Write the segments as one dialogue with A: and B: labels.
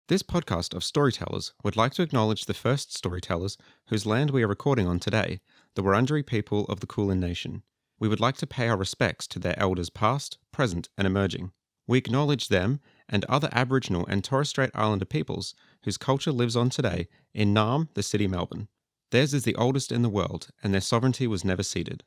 A: This podcast of storytellers would like to acknowledge the first storytellers whose land we are recording on today, the Wurundjeri people of the Kulin Nation. We would like to pay our respects to their elders past, present and emerging. We acknowledge them and other Aboriginal and Torres Strait Islander peoples whose culture lives on today in Naarm, the city Melbourne. Theirs is the oldest in the world and their sovereignty was never ceded.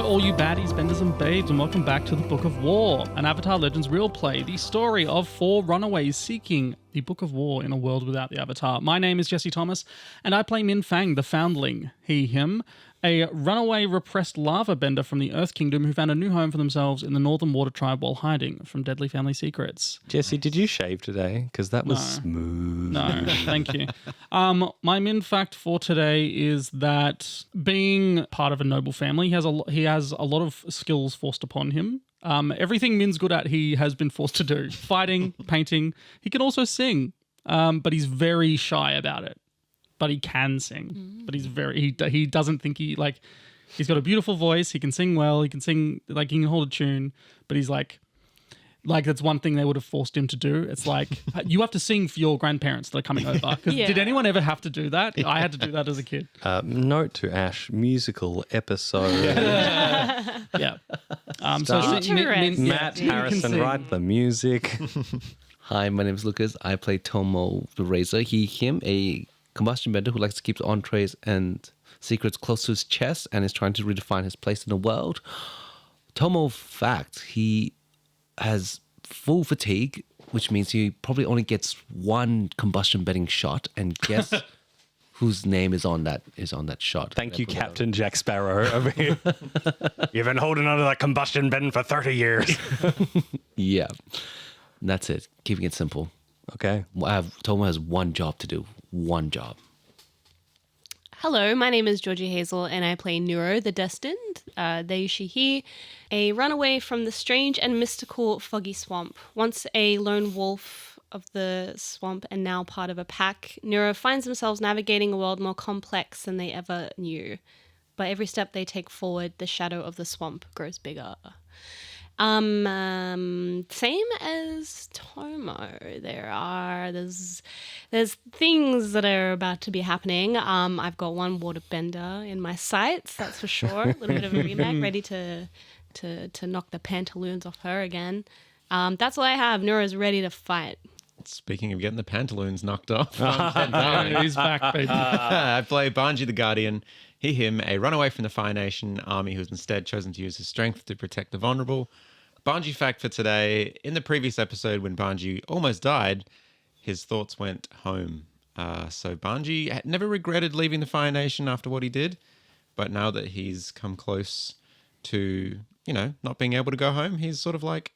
B: All you baddies, benders and babes, and welcome back to the Book of War, an Avatar Legends real play, the story of 4 runaways seeking the Book of War in a world without the Avatar. My name is Jesse Thomas, and I play Min Fang, the Foundling, he, him, a runaway repressed lava bender from the Earth Kingdom who found a new home for themselves in the Northern Water Tribe while hiding from deadly family secrets.
C: Jesse, did you shave today? Because that was smooth.
B: No, thank you. My Min fact for today is that being part of a noble family, he has a lot of skills forced upon him. Everything Min's good at, he has been forced to do. Fighting, painting. He can also sing, but he's very shy about it. But he can sing. But he doesn't think he's got a beautiful voice. He can sing well. He can sing, he can hold a tune. But he's like that's one thing they would have forced him to do. It's like, you have to sing for your grandparents that are coming over. Did anyone ever have to do that? I had to do that as a kid.
C: Note to Ash, musical episode.
B: Yeah.
C: Matt Harrison, write the music.
D: Hi, my name is Lucas. I play Tomo the Razor. He, him, a combustion bender who likes to keep the entrees and secrets close to his chest and is trying to redefine his place in the world. Tomo, fact, he has full fatigue, which means he probably only gets one combustion bending shot, and guess whose name is on that shot.
C: Thank you, Captain Jack Sparrow over here. You've been holding on to that combustion bend for 30 years.
D: Yeah. And that's it. Keeping it simple.
C: Okay.
D: Tomo has one job to do. One job.
E: Hello, my name is Georgie Hazel and I play Nuro, the Destined, they, she, he, a runaway from the strange and mystical foggy swamp. Once a lone wolf of the swamp and now part of a pack, Nuro finds themselves navigating a world more complex than they ever knew. But every step they take forward, the shadow of the swamp grows bigger. Same as Tomo. There's things that are about to be happening. I've got one waterbender in my sights, that's for sure. A little bit of a remake, ready to knock the pantaloons off her again. That's all I have. Neuro's ready to fight.
A: Speaking of getting the pantaloons knocked off,
B: He's back, baby.
A: I play Banji the Guardian. He, him, a runaway from the Fire Nation army who's instead chosen to use his strength to protect the vulnerable. Banji fact for today. In the previous episode when Banji almost died, his thoughts went home. So Banji never regretted leaving the Fire Nation after what he did. But now that he's come close to, not being able to go home, he's sort of like,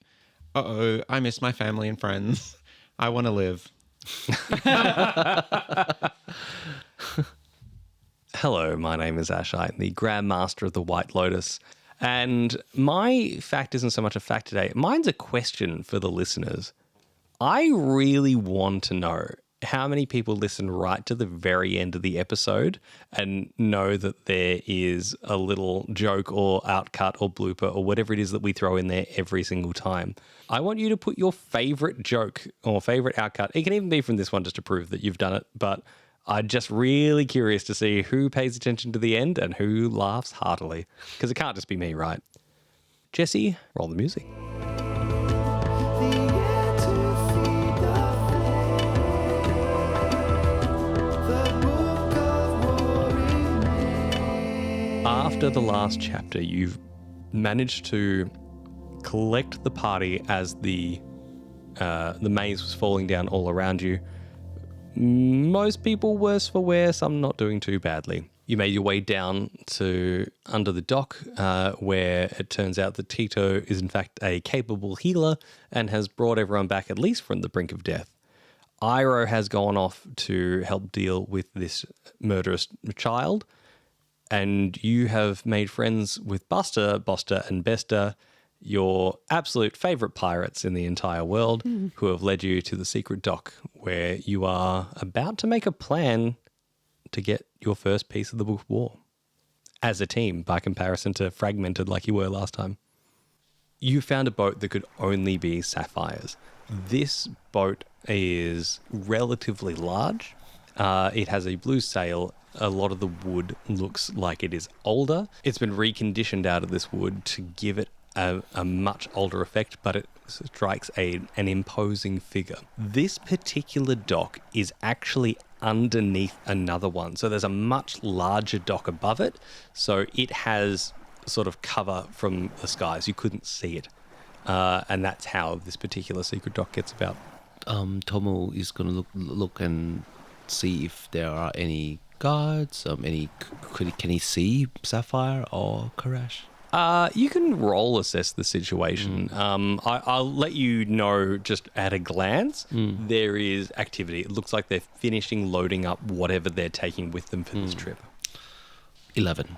A: uh-oh, I miss my family and friends. I want to live.
C: Hello, my name is Ash. I'm the Grand Master of the White Lotus. And my fact isn't so much a fact today. Mine's a question for the listeners. I really want to know how many people listen right to the very end of the episode and know that there is a little joke or outcut or blooper or whatever it is that we throw in there every single time. I want you to put your favorite joke or favorite outcut. It can even be from this one just to prove that you've done it, but I'm just really curious to see who pays attention to the end and who laughs heartily, because it can't just be me, right? Jesse, roll the music. After the last chapter, you've managed to collect the party as the maze was falling down all around you. Most people worse for wear, some not doing too badly. You made your way down to under the dock, where it turns out that Tito is in fact a capable healer and has brought everyone back at least from the brink of death. Iroh has gone off to help deal with this murderous child. and you have made friends with Buster, Boster, and Bester, your absolute favorite pirates in the entire world, who have led you to the secret dock where you are about to make a plan to get your first piece of the Book of War as a team by comparison to fragmented like you were last time. You found a boat that could only be Sapphire's. This boat is relatively large. It has a blue sail. A lot of the wood looks like it is older. It's been reconditioned out of this wood to give it a much older effect, but it strikes an imposing figure. This particular dock is actually underneath another one. So there's a much larger dock above it. So it has sort of cover from the skies. You couldn't see it. And that's how this particular secret dock gets about.
D: Tomo is going to look and see if there are any guards. Can he see Sapphire or Karash?
C: You can roll assess the situation. I'll let you know just at a glance. There is activity. It looks like they're finishing loading up whatever they're taking with them for this trip.
D: 11.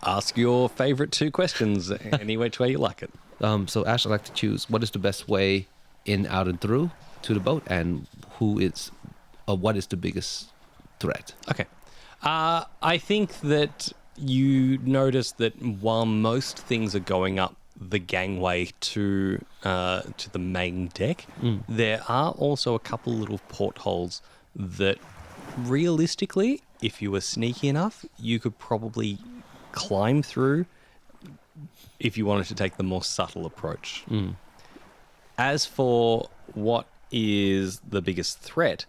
C: Ask your favorite 2 questions any which way you like it.
D: So Ash, I'd like to choose what is the best way in, out, and through to the boat, and what is the biggest threat?
C: Okay. I think that you notice that while most things are going up the gangway to the main deck, there are also a couple little portholes that realistically, if you were sneaky enough, you could probably climb through if you wanted to take the more subtle approach. As for what is the biggest threat,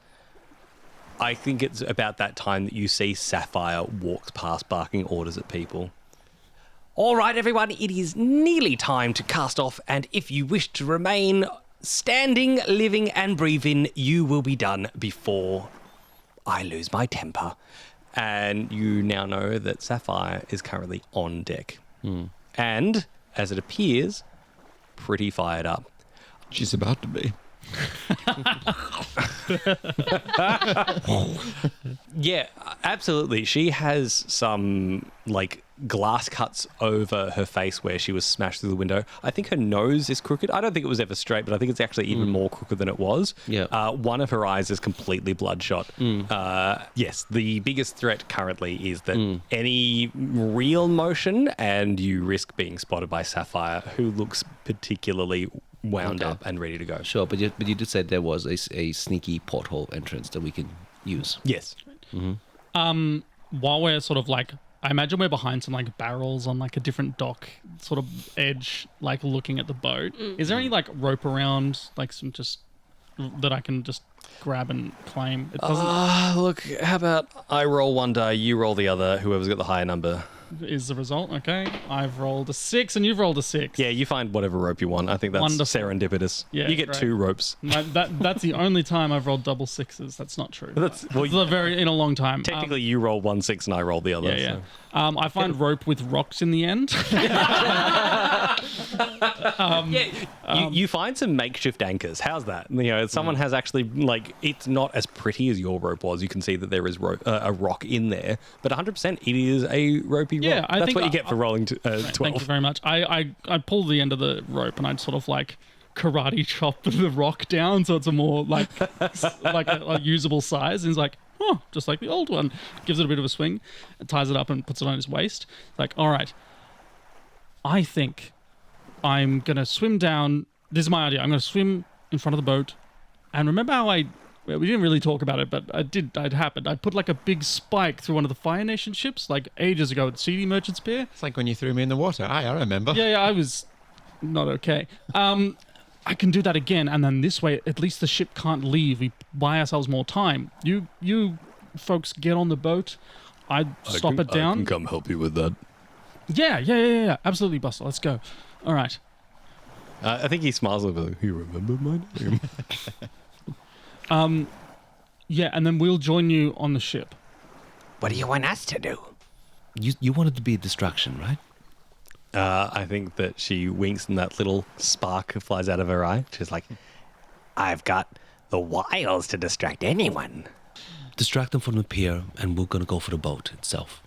C: I think it's about that time that you see Sapphire walks past barking orders at people. All right, everyone, it is nearly time to cast off, and if you wish to remain standing, living, and breathing, you will be done before I lose my temper. And you now know that Sapphire is currently on deck. And, as it appears, pretty fired up.
A: She's about to be.
C: Yeah, absolutely. She has some glass cuts over her face where she was smashed through the window. I think her nose is crooked. I don't think it was ever straight, but I think it's actually even more crooked than it was.
D: Yeah.
C: One of her eyes is completely bloodshot. Yes, the biggest threat currently is that any real motion and you risk being spotted by Sapphire, who looks particularly wound up and ready to go.
D: Sure, but you did say there was a sneaky porthole entrance that we can use.
C: Yes.
B: While we're sort of I imagine we're behind some barrels on a different dock sort of edge, looking at the boat. Is there any rope around, some just that I can just grab and claim? It doesn't.
C: Look, how about I roll one die, you roll the other, whoever's got the higher number.
B: Is the result okay? I've rolled a 6 and you've rolled a 6.
C: Yeah, you find whatever rope you want. I think that's
B: Wonderful.
C: serendipitous.
B: Yeah,
C: you get
B: great.
C: 2 ropes.
B: That's the only time I've rolled double 6s. That's not true.
C: That's
B: in a long time.
C: technically you roll 1 6 and I roll the other.
B: Yeah, yeah.
C: So.
B: I find rope with rocks in the end.
C: You find some makeshift anchors. How's that? Someone has actually it's not as pretty as your rope was. You can see that there is a rock in there, but 100% it is a ropey
B: Yeah,
C: rock.
B: I
C: That's
B: think
C: what you get for rolling 12.
B: Thank you very much. I pull the end of the rope and I'd sort of karate chop the rock down so it's a more a usable size. And he's just like the old one. Gives it a bit of a swing, ties it up and puts it on his waist. All right, I think I'm going to swim down. This is my idea. I'm going to swim in front of the boat. And remember how we didn't really talk about it, but it happened. I put a big spike through one of the Fire Nation ships ages ago at CD Merchant's Pier.
A: It's like when you threw me in the water. I remember.
B: Yeah, I was not okay. I can do that again, and then this way, at least the ship can't leave. We buy ourselves more time. You folks get on the boat. I stop it down.
C: I can come help you with that.
B: Yeah. Absolutely, Buster. Let's go. All right.
C: I think he smiles a little bit. You remember my name?
B: Yeah, and then we'll join you on the ship.
C: What do you want us to do?
D: You wanted to be a distraction, right?
C: I think that she winks and that little spark flies out of her eye. She's like, I've got the wiles to distract anyone.
D: Distract them from the pier, and we're going to go for the boat itself.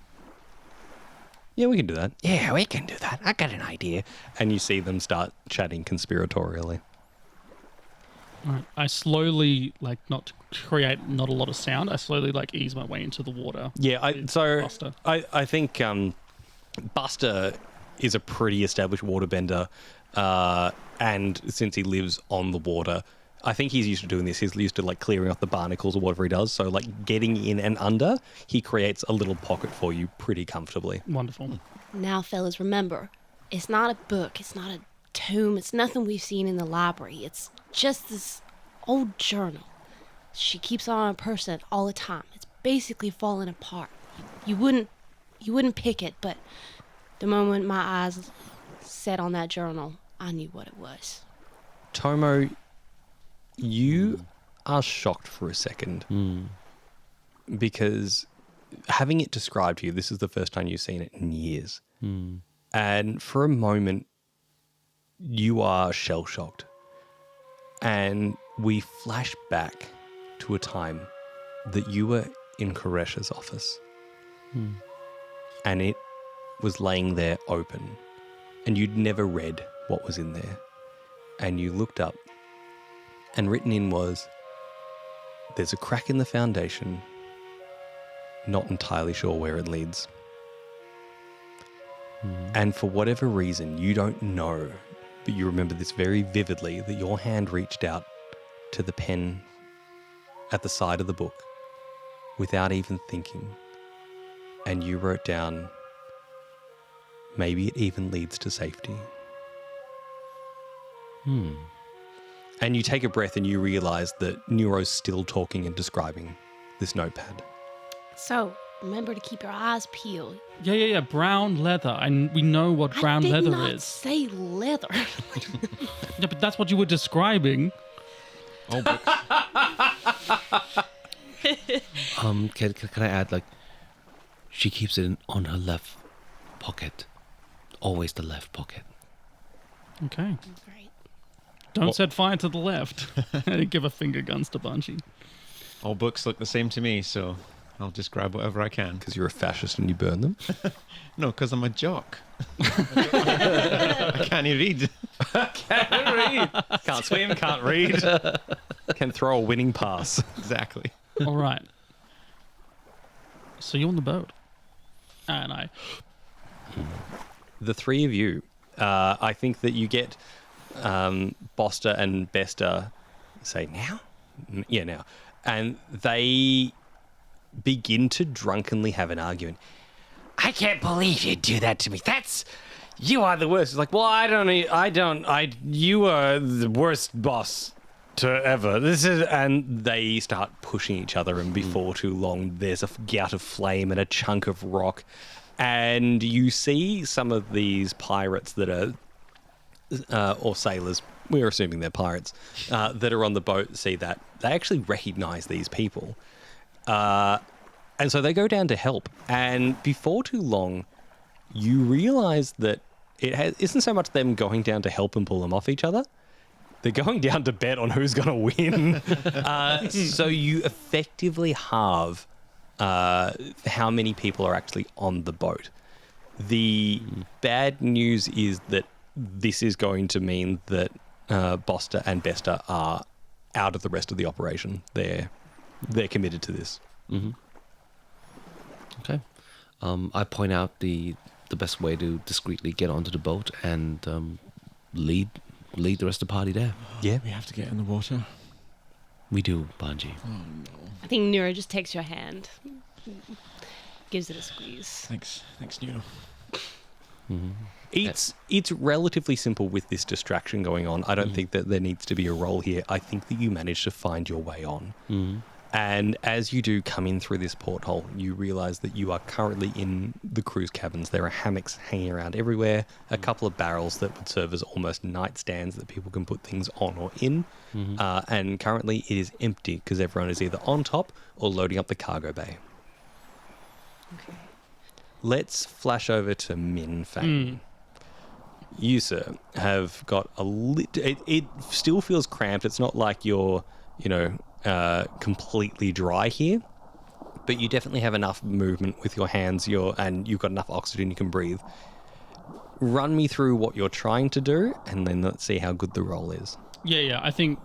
C: Yeah, we can do that. Yeah, we can do that. I got an idea. And you see them start chatting conspiratorially.
B: All right. I slowly, like, not to create not a lot of sound, I slowly, like, ease my way into the water.
C: Yeah,
B: Buster.
C: I think Buster is a pretty established waterbender, and since he lives on the water, I think he's used to doing this. He's used to like clearing off the barnacles or whatever he does. So like getting in and under, he creates a little pocket for you pretty comfortably.
B: Wonderful.
E: Now, fellas, remember, it's not a book, it's not a tome, it's nothing we've seen in the library. It's just this old journal. She keeps it on her person all the time. It's basically falling apart. You wouldn't pick it, but the moment my eyes set on that journal, I knew what it was.
C: Tomo, you are shocked for a second because having it described to you, this is the first time you've seen it in years. And for a moment, you are shell-shocked. And we flash back to a time that you were in Karash's office. And it was laying there open. And you'd never read what was in there. And you looked up, and written in was, "There's a crack in the foundation. Not entirely sure where it leads." And for whatever reason, you don't know, but you remember this very vividly, that your hand reached out to the pen at the side of the book without even thinking. And you wrote down, "Maybe it even leads to safety." And you take a breath and you realize that Nuro's still talking and describing this notepad.
E: So, remember to keep your eyes peeled.
B: Yeah. Brown leather. We know what brown
E: I did
B: leather
E: not
B: is.
E: say leather.
B: Yeah, but that's what you were describing.
A: Old books.
D: Can I add, like, she keeps it on her left pocket. Always the left pocket.
B: Okay.
E: Great.
B: Don't set fire to the left. Give a finger guns to Banji.
A: All books look the same to me, so I'll just grab whatever I can.
C: Because you're a fascist and you burn them?
A: No, because I'm a jock. I can't read.
C: Can't swim, can't read. Can throw a winning pass.
A: Exactly.
B: All right. So you're on the boat. And
C: The three of you, I think that you get Boster and Bester say, "Now?" Yeah, now. And they begin to drunkenly have an argument. "I can't believe you'd do that to me. You are the worst." It's like, "Well, you are the worst boss to ever. And they start pushing each other, and before too long, there's a gout of flame and a chunk of rock. And you see some of these pirates that are, or sailors, we're assuming they're pirates, that are on the boat, see that. They actually recognize these people. And so they go down to help. And before too long, you realize that it isn't so much them going down to help and pull them off each other. They're going down to bet on who's going to win. So you effectively halve how many people are actually on the boat. The bad news is that this is going to mean that Boster and Bester are out of the rest of the operation. They're committed to this.
D: Okay. I point out the best way to discreetly get onto the boat and lead the rest of the party there.
C: Yeah.
A: We have to get in the water.
D: We do, Banji.
E: I think Nuro just takes your hand, gives it a squeeze.
A: Thanks, Nuro.
C: It's relatively simple with this distraction going on. I don't think that there needs to be a roll here. I think that you manage to find your way on. And as you do come in through this porthole, you realize that you are currently in the crew's cabins. There are hammocks hanging around everywhere, a couple of barrels that would serve as almost nightstands that people can put things on or in. And currently it is empty because everyone is either on top or loading up the cargo bay.
E: Okay.
C: Let's flash over to Min Fang. You, sir, have got it still feels cramped. It's not like you're, completely dry here, but you definitely have enough movement with your hands. And you've got enough oxygen you can breathe. Run me through what you're trying to do, and then let's see how good the roll is.
B: Yeah. I think,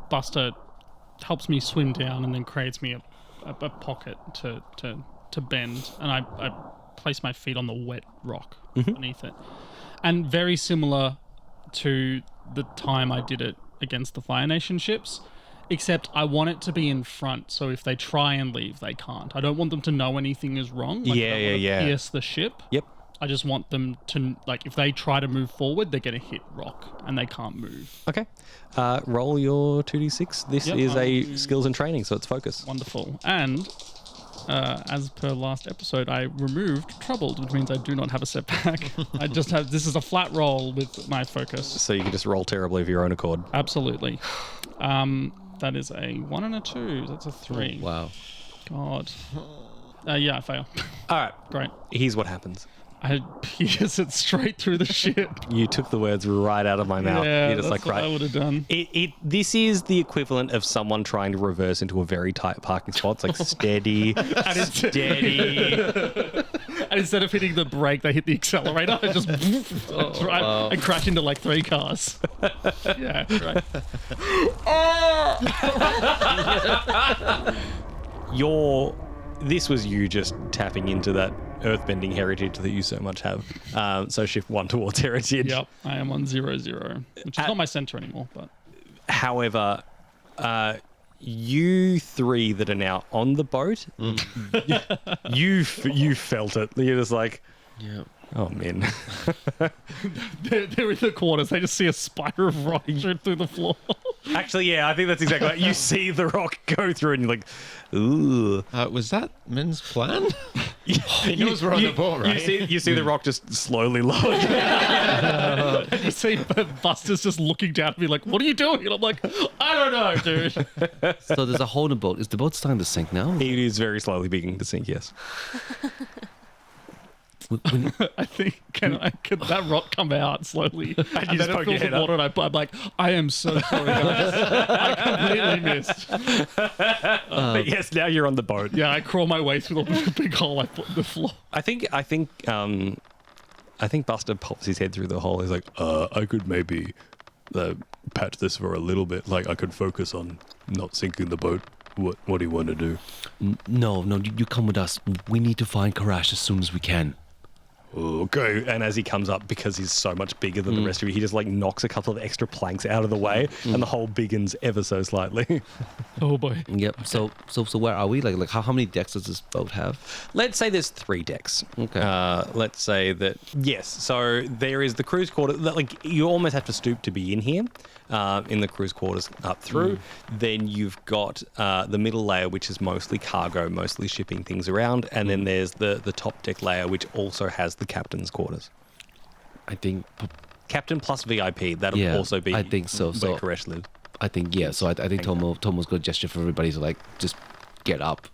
B: Buster helps me swim down and then creates me a pocket to bend, and I place my feet on the wet rock beneath it. And very similar to the time I did it against the Fire Nation ships, except I want it to be in front, so if they try and leave, they can't. I don't want them to know anything is wrong. I don't want to pierce the ship.
C: Yep.
B: I just want them to, if they try to move forward, they're going to hit rock and they can't move.
C: Okay. Roll your 2d6. This is a skills and training, so it's focus.
B: Wonderful. And as per last episode, I removed troubled, which means I do not have a setback. I just have, this is a flat roll with my focus.
C: So you can just roll terribly of your own accord.
B: Absolutely. That is a 1 and a 2. That's a 3.
D: Wow.
B: God. I fail.
C: All right.
B: Great.
C: Here's what happens.
B: I pierce it straight through the ship.
C: You took the words right out of my mouth.
B: Yeah,
C: You're just
B: that's what I would have done.
C: This is the equivalent of someone trying to reverse into a very tight parking spot. It's like steady, steady.
B: And instead of hitting the brake, they hit the accelerator and just and crash into 3 cars. Yeah, right.
C: This was you just tapping into that earthbending heritage that you so much have. So shift 1 towards heritage.
B: Yep, I am on 0-0, which is not my center anymore. But
C: however, you three that are now on the boat, you felt it. You're just like,
D: Yeah.
C: oh man.
B: they're in the corners. They just see a spider of rock shoot through the floor.
C: Actually, yeah, I think that's exactly right. You see the rock go through and you're like, ooh.
A: Was that Min's plan? He knows we're on the boat, right?
C: You see the rock just slowly lower down.
B: You see Buster's just looking down at me like, what are you doing? And I'm like, I don't know, dude.
D: So there's a hole in the boat. Is the boat starting to sink now?
C: It is very slowly beginning to sink, yes.
B: I think can that rock come out slowly? And
C: you just
B: then
C: poke
B: it
C: your
B: fills
C: head
B: with water and I'm like, I am so sorry, guys. I completely missed.
C: But yes, now you're on the boat.
B: Yeah, I crawl my way through the big hole I put in the floor.
C: I think Buster pops his head through the hole. He's like, I could maybe patch this for a little bit. Like I could focus on not sinking the boat. What do you want to do?
D: No, you come with us. We need to find Karash as soon as we can.
C: Okay. And as he comes up, because he's so much bigger than the rest of you, he just knocks a couple of extra planks out of the way, and the hole biggins ever so slightly.
B: Oh boy.
D: Yep. So where are we? Like how many decks does this boat have?
C: Let's say there's 3 decks.
D: Okay.
C: Let's say that, yes. So there is the cruise quarter. You almost have to stoop to be in here, in the cruise quarters up through. Then you've got the middle layer, which is mostly cargo, mostly shipping things around. And then there's the top deck layer, which also has the captain's quarters.
D: I think
C: Captain plus VIP. That'll also be
D: I think so.
C: where Karash lives.
D: I think, yeah. So I think Tomo's got a gesture for everybody to just get up.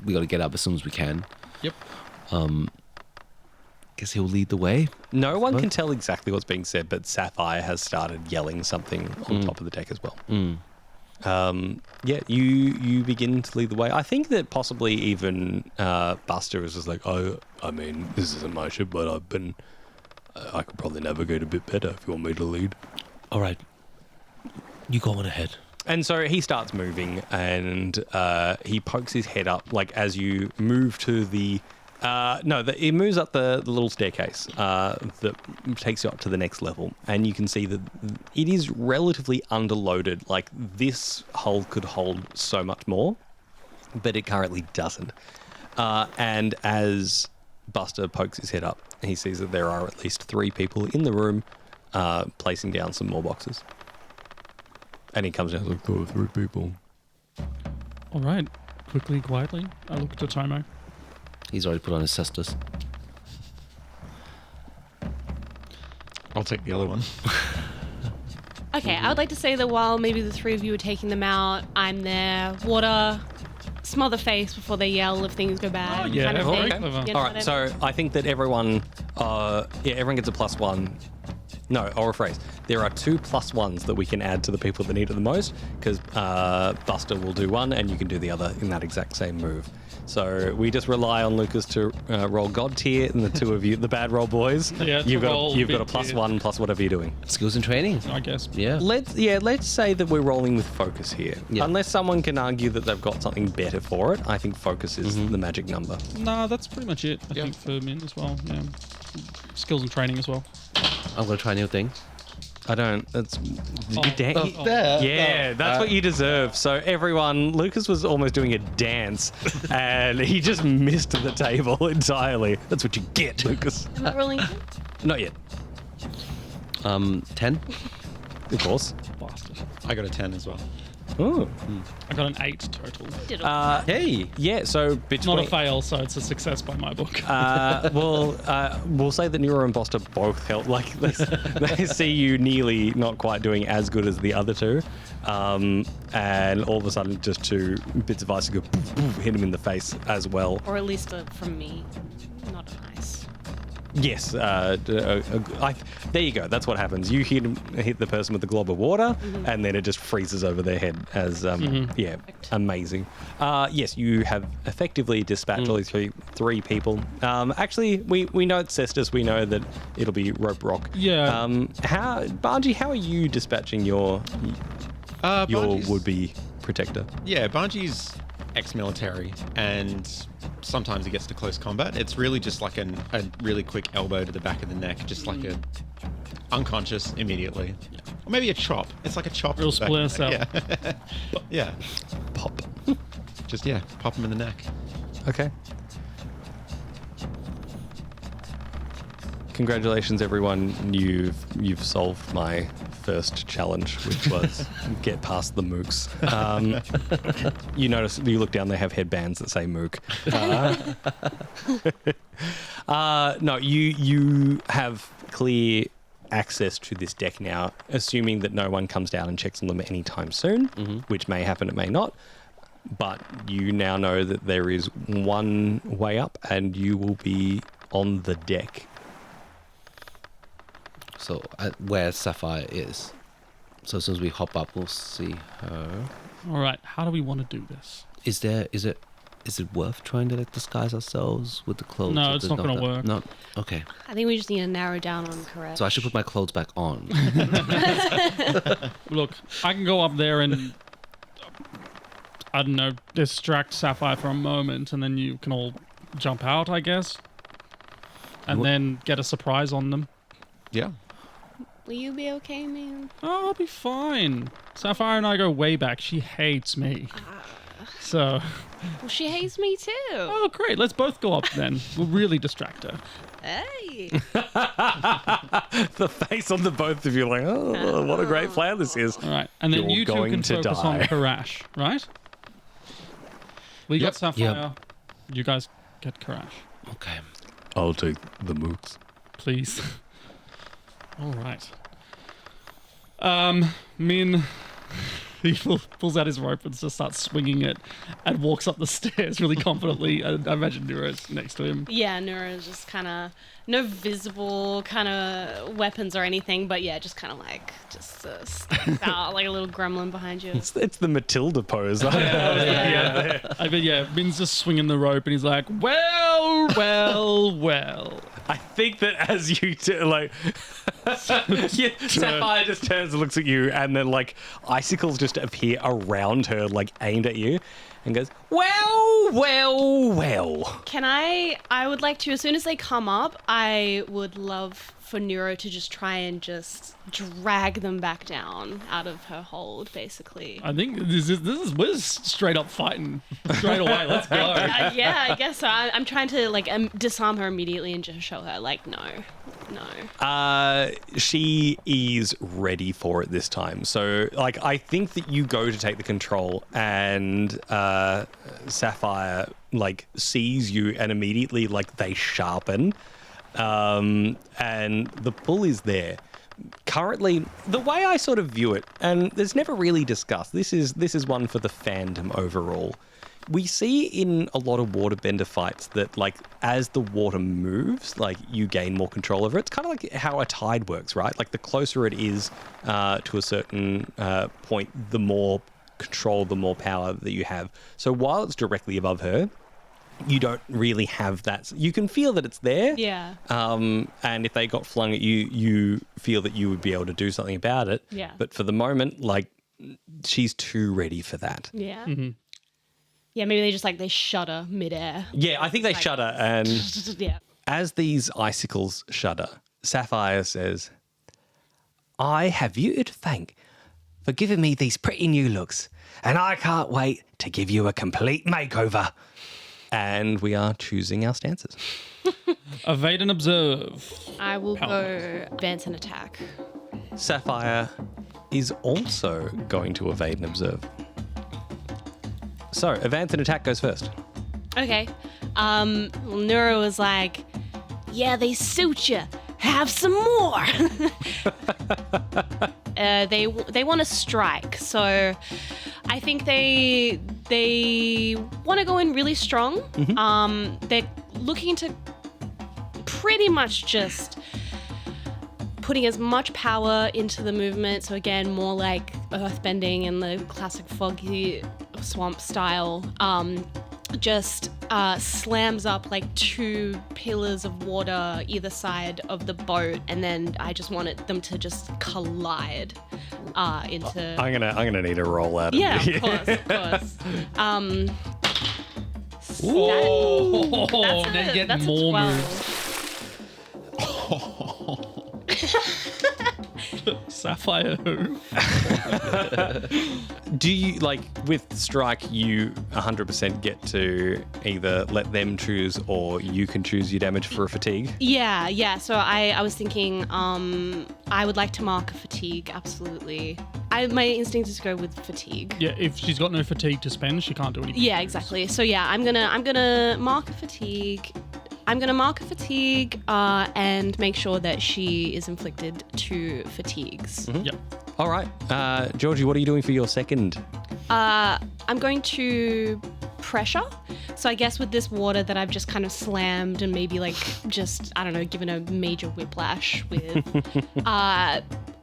D: We got to get up as soon as we can.
B: Yep.
D: Guess he'll lead the way.
C: No one can tell exactly what's being said, but Sapphire has started yelling something on top of the deck as well. You begin to lead the way. I think that possibly even Buster is just like, oh, I mean, this isn't my ship, but I could probably navigate a bit better if you want me to lead.
D: All right. You go on ahead.
C: And so he starts moving, and he pokes his head up, as you move to the... it moves up the little staircase that takes you up to the next level, and you can see that it is relatively underloaded. This hull could hold so much more, but it currently doesn't. And as Buster pokes his head up, he sees that there are at least 3 people in the room placing down some more boxes. And he comes down like, 3 people.
B: All right. Quickly, quietly, I look to Tomo.
D: He's already put on his cestus.
A: I'll take the other one.
E: Okay, I would like to say that while maybe the 3 of you are taking them out, I'm there, water, smother face before they yell if things go bad.
B: Oh, yeah,
E: kind of
B: very
E: thing.
B: clever.
E: You know
C: All
E: what
C: right,
E: I mean?
C: so I think that everyone gets a +1. No, or rephrase. There are 2 +1s that we can add to the people that need it the most, because Buster will do one and you can do the other in that exact same move. So we just rely on Lucas to roll God tier, and the 2 of you, the bad roll boys,
B: Yeah,
C: you've got a
B: big tier.
C: +1 plus whatever you're doing.
D: Skills and training.
B: I guess.
D: Yeah.
C: Let's say that we're rolling with focus here.
D: Yeah.
C: Unless someone can argue that they've got something better for it, I think focus is the magic number.
B: Nah, that's pretty much it. I think for Min as well. Yeah. Skills and training as well.
D: I'm going to try new things.
C: I don't. That's
D: There.
C: Yeah, that's what you deserve. So everyone, Lucas was almost doing a dance, and he just missed the table entirely. That's what you get, Lucas.
E: Am I rolling?
C: Not yet,
D: 10.
C: of course.
B: Bastard.
A: I got a 10 as well.
C: Ooh.
B: I got an 8 total.
E: Did it.
D: Hey.
C: Yeah. So between
B: Not a fail, so it's a success by my book.
C: we'll say that Nuro and Buster both help. Like they see you nearly not quite doing as good as the other 2, and all of a sudden just 2 bits of ice go poof, poof, hit him in the face as well.
E: Or at least from me. Not nice.
C: Yes, there you go. That's what happens. You hit the person with the glob of water, and then it just freezes over their head. As yeah, amazing. Yes, you have effectively dispatched all these 3 people. Actually, we know it's Cestus. We know that it'll be Rope Rock.
B: Yeah.
C: Banji, how are you dispatching your
A: Bunji's-
C: would-be protector?
A: Yeah, Bunji's ex-military, and sometimes he gets to close combat. It's really just like a really quick elbow to the back of the neck, just like a unconscious immediately. Or maybe a chop. It's like a chop.
B: Real
A: to the back of
B: splinter
A: the neck. Yeah.
C: Pop.
A: Just, pop him in the neck.
C: Okay. Congratulations, everyone. You've solved my first challenge, which was get past the mooks. You notice, you look down, they have headbands that say mook. No, you have clear access to this deck now, assuming that no one comes down and checks on them anytime soon, which may happen, it may not. But you now know that there is one way up, and you will be on the deck.
D: So where Sapphire is. So as soon as we hop up, we'll see her.
B: All right. How do we want to do this?
D: Is it worth trying to disguise ourselves with the clothes?
B: No,
D: Or
B: it's
D: there's
B: not gonna
D: that-
B: work.
D: No. Okay.
E: I think we just need to narrow down on Karash.
D: So I should put my clothes back on.
B: Look, I can go up there and, I don't know, distract Sapphire for a moment, and then you can all jump out, I guess. And then get a surprise on them.
A: Yeah.
E: Will you be okay, man?
B: Oh, I'll be fine. Sapphire and I go way back. She hates me. So,
E: Well, she hates me too.
B: oh, great. Let's both go up then. We'll really distract her.
E: Hey.
C: The face on the both of you, like, oh, what a great plan this is.
B: All right. And then
C: You're
B: you two
C: going
B: can
C: to
B: focus on
C: die.
B: Karash, right? We got
A: Yep.
B: Sapphire. You guys get Karash,
D: Okay.
C: I'll take the mooks.
B: please. All right. Min, he pulls out his rope and just starts swinging it and walks up the stairs really confidently. And I imagine Nero's next to him.
E: Yeah, Nura's just kind of no visible kind of weapons or anything, but yeah, just kind of like stands out like a little gremlin behind you.
C: It's the Matilda pose.
B: I mean, yeah, Min's just swinging the rope and he's like, well, well, well.
C: I think that as you Sapphire just turns and looks at you, and then like icicles just appear around her, like aimed at you, and goes, well, well, well.
E: I would like to, as soon as they come up, I would love for Nuro to just try and just drag them back down out of her hold, basically.
B: I think we're straight up fighting straight away. Let's go.
E: Yeah, I guess so. I'm trying to like disarm her immediately and just show her like, no.
C: She is ready for it this time. So, like, I think that you go to take the control, and Sapphire like sees you, and immediately like they sharpen, and the pull is there. Currently, the way I sort of view it, and there's never really discussed. This is one for the fandom overall. We see in a lot of waterbender fights that, like, as the water moves, like, you gain more control over it. It's kind of like how a tide works, right? Like, the closer it is to a certain point, the more control, the more power that you have. So while it's directly above her, you don't really have that. You can feel that it's there.
E: Yeah.
C: And if they got flung at you, you feel that you would be able to do something about it.
E: Yeah.
C: But for the moment, like, she's too ready for that.
E: Yeah. Yeah, maybe they just they shudder midair.
C: Yeah, I think they shudder. And
E: Yeah.
C: as these icicles shudder, Sapphire says, I have you to thank for giving me these pretty new looks, and I can't wait to give you a complete makeover. And we are choosing our stances.
B: Evade and observe.
E: I will go advance and attack.
C: Sapphire is also going to evade and observe. So, advance and attack goes first.
E: Okay. Nuro was like, yeah, they suit you. Have some more. They want to strike, so I think they want to go in really strong. They're looking to pretty much just putting as much power into the movement. So again, more like earthbending in the classic foggy swamp style. Just slams up like 2 pillars of water either side of the boat, and then I just wanted them to just collide into.
C: I'm gonna need a roll out of
E: Yeah,
C: this.
E: of course.
B: Oh,
E: That's
B: they're getting
E: that's a
B: more
E: 12.
B: Sapphire who?
C: Do you, like, with strike, you 100% get to either let them choose or you can choose your damage for a fatigue?
E: Yeah. So I was thinking I would like to mark a fatigue, absolutely. My instinct is to go with fatigue.
B: Yeah, if she's got no fatigue to spend, she can't do anything.
E: Yeah, exactly. So yeah, I'm gonna mark a fatigue. And make sure that she is inflicted 2 fatigues.
B: Yep.
C: All right. Georgie, what are you doing for your second?
E: I'm going to pressure. So I guess with this water that I've just kind of slammed and maybe given a major whiplash with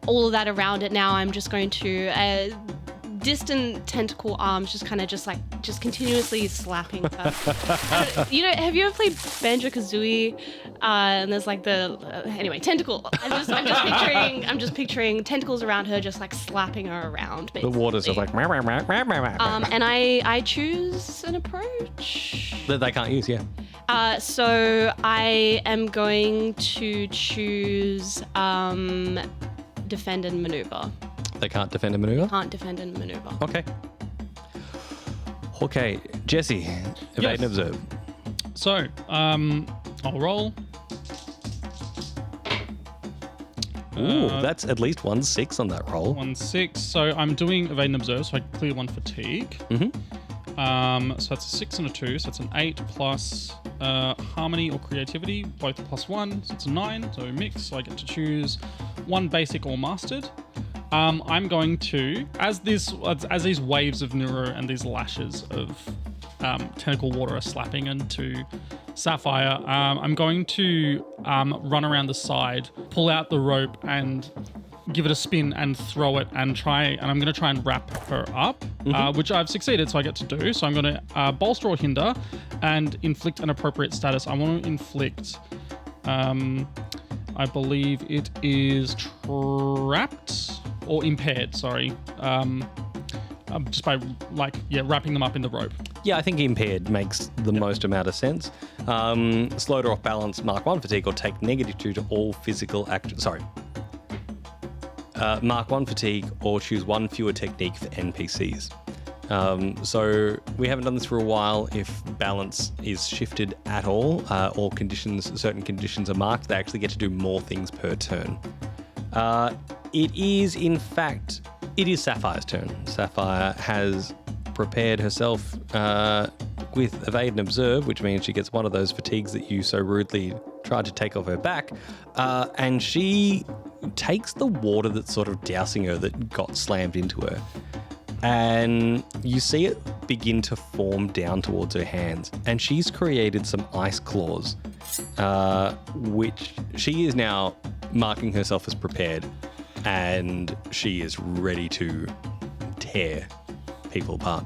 E: all of that around it now, I'm just going to distant tentacle arms just continuously slapping her. Have you ever played Banjo-Kazooie? And there's anyway, tentacle. I'm just picturing tentacles around her, just slapping her around.
C: The
E: Basically.
C: waters are like...
E: And I choose an approach.
C: that they can't use, yeah.
E: So I am going to choose defend and maneuver.
C: They can't defend a maneuver?
E: Can't defend and maneuver.
C: Okay, Jesse, evade and observe.
B: So, I'll roll.
C: Ooh, that's at least 1-6 on that roll.
B: 1-6. So I'm doing evade and observe, so I clear 1 fatigue. So that's a 6 and a 2, so it's an 8 plus harmony or creativity, both +1, so it's a 9. So mix, so I get to choose 1 basic or mastered. I'm going to, as these waves of Nuro and these lashes of tentacle water are slapping into Sapphire, I'm going to run around the side, pull out the rope and give it a spin and throw it and I'm going to try and wrap her up, which I've succeeded, so I get to do. So I'm going to bolster or hinder and inflict an appropriate status. I want to inflict, I believe it is trapped or impaired, sorry. Just by wrapping them up in the rope.
C: Yeah, I think impaired makes the most amount of sense. Slowed or off balance, mark 1 fatigue or take -2 to all physical action. Sorry. Mark 1 fatigue or choose 1 fewer technique for NPCs. So we haven't done this for a while. If balance is shifted at all, or certain conditions are marked, they actually get to do more things per turn. It is Sapphire's turn. Sapphire has prepared herself with evade and observe, which means she gets one of those fatigues that you so rudely tried to take off her back, and she takes the water that's sort of dousing her that got slammed into her. And you see it begin to form down towards her hands. And she's created some ice claws, which she is now marking herself as prepared. And she is ready to tear people apart.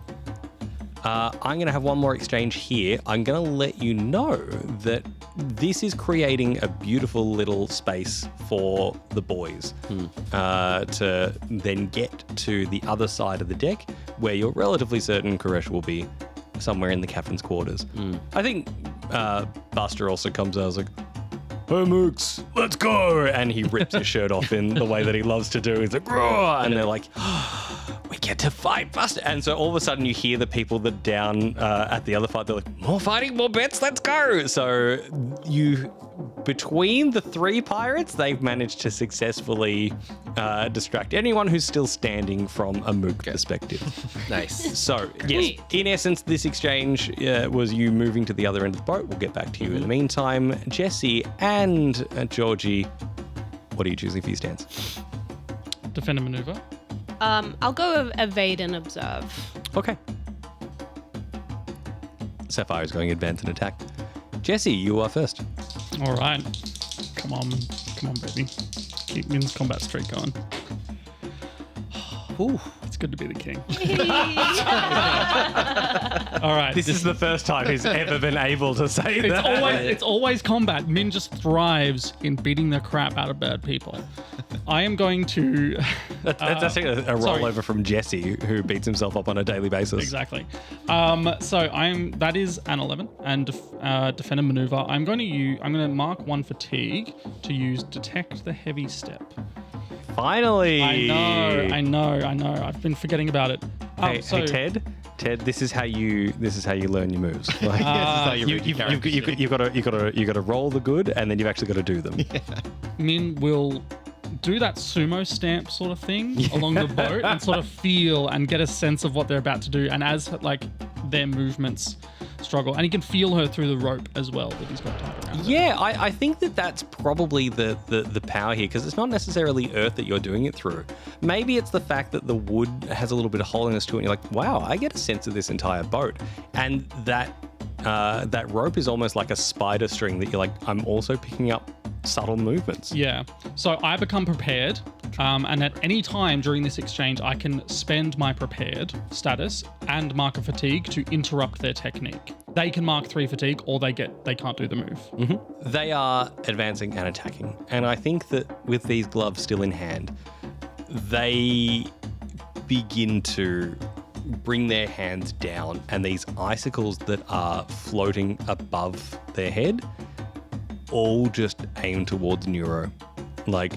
C: I'm going to have one more exchange here. I'm going to let you know that this is creating a beautiful little space for the boys to then get to the other side of the deck, where you're relatively certain Karash will be somewhere in the captain's quarters. I think Buster also comes out as like, "Hey Mooks, let's go!" And he rips his shirt off in the way that he loves to do. He's like, "Roar!" And they're like, "We get to fight, Buster!" And so all of a sudden you hear the people that down at the other fight, they're like, "More fighting, more bets, let's go!" So between the three pirates, they've managed to successfully distract anyone who's still standing from a Mook perspective.
D: Nice.
C: So, yes, in essence, this exchange was you moving to the other end of the boat. We'll get back to you in the meantime. Jesse and Georgie, what are you choosing for your stance?
B: Defend and maneuver.
E: I'll go evade and observe.
C: Okay. Sapphire is going advance and attack. Jesse, you are first.
B: All right. Come on, baby. Keep Min's combat streak going. Ooh, it's good to be the king. All right.
C: This is the first time he's ever been able to say that.
B: It's always combat. Min just thrives in beating the crap out of bad people. I am going to...
C: That's actually a rollover from Jesse, who beats himself up on a daily basis.
B: Exactly. That is an 11 and defend and maneuver. I'm going to mark one fatigue to use detect the heavy step.
C: Finally.
B: I know. I've been forgetting about it.
C: Hey, Ted, this is how you learn your moves. Like, you've got to roll the good, and then you've actually got to do them. Yeah.
B: Min will do that sumo stamp sort of thing along the boat and sort of feel and get a sense of what they're about to do. And as like their movements struggle, and he can feel her through the rope as well that he's got tied around.
C: Yeah, I think that's probably the power here, because it's not necessarily earth that you're doing it through. Maybe it's the fact that the wood has a little bit of holiness to it, and you're like, wow, I get a sense of this entire boat. And that rope is almost like a spider string that you're like, I'm also picking up subtle movements.
B: Yeah. So I become prepared, and at any time during this exchange, I can spend my prepared status and mark a fatigue to interrupt their technique. They can mark 3 fatigue, or they can't do the move.
C: Mm-hmm. They are advancing and attacking, and I think that with these gloves still in hand, they begin to bring their hands down, and these icicles that are floating above their head all just aim towards Nuro. Like,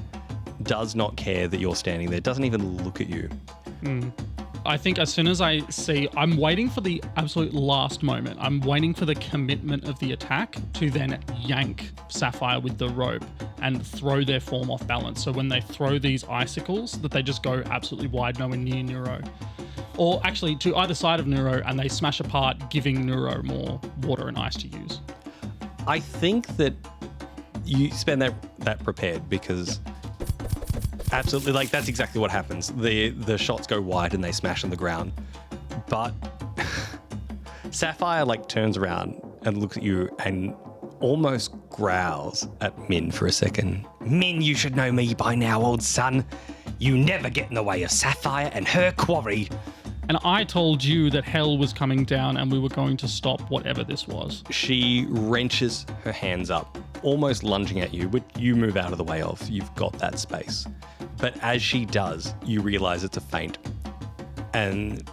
C: does not care that you're standing there, doesn't even look at you.
B: I think as soon as I see, I'm waiting for the absolute last moment. I'm waiting for the commitment of the attack to then yank Sapphire with the rope and throw their form off balance. So when they throw these icicles, that they just go absolutely wide, nowhere near Nuro. Or actually to either side of Nuro, and they smash apart, giving Nuro more water and ice to use.
C: I think that you spend that prepared, because absolutely, like, that's exactly what happens. The shots go wide and they smash on the ground. But Sapphire like turns around and looks at you and almost growls at Min for a second. "Min, you should know me by now, old son. You never get in the way of Sapphire and her quarry."
B: And I told you that hell was coming down and we were going to stop whatever this was.
C: She wrenches her hands up, almost lunging at you, but you move out of the way of. You've got that space. But as she does, you realize it's a feint. And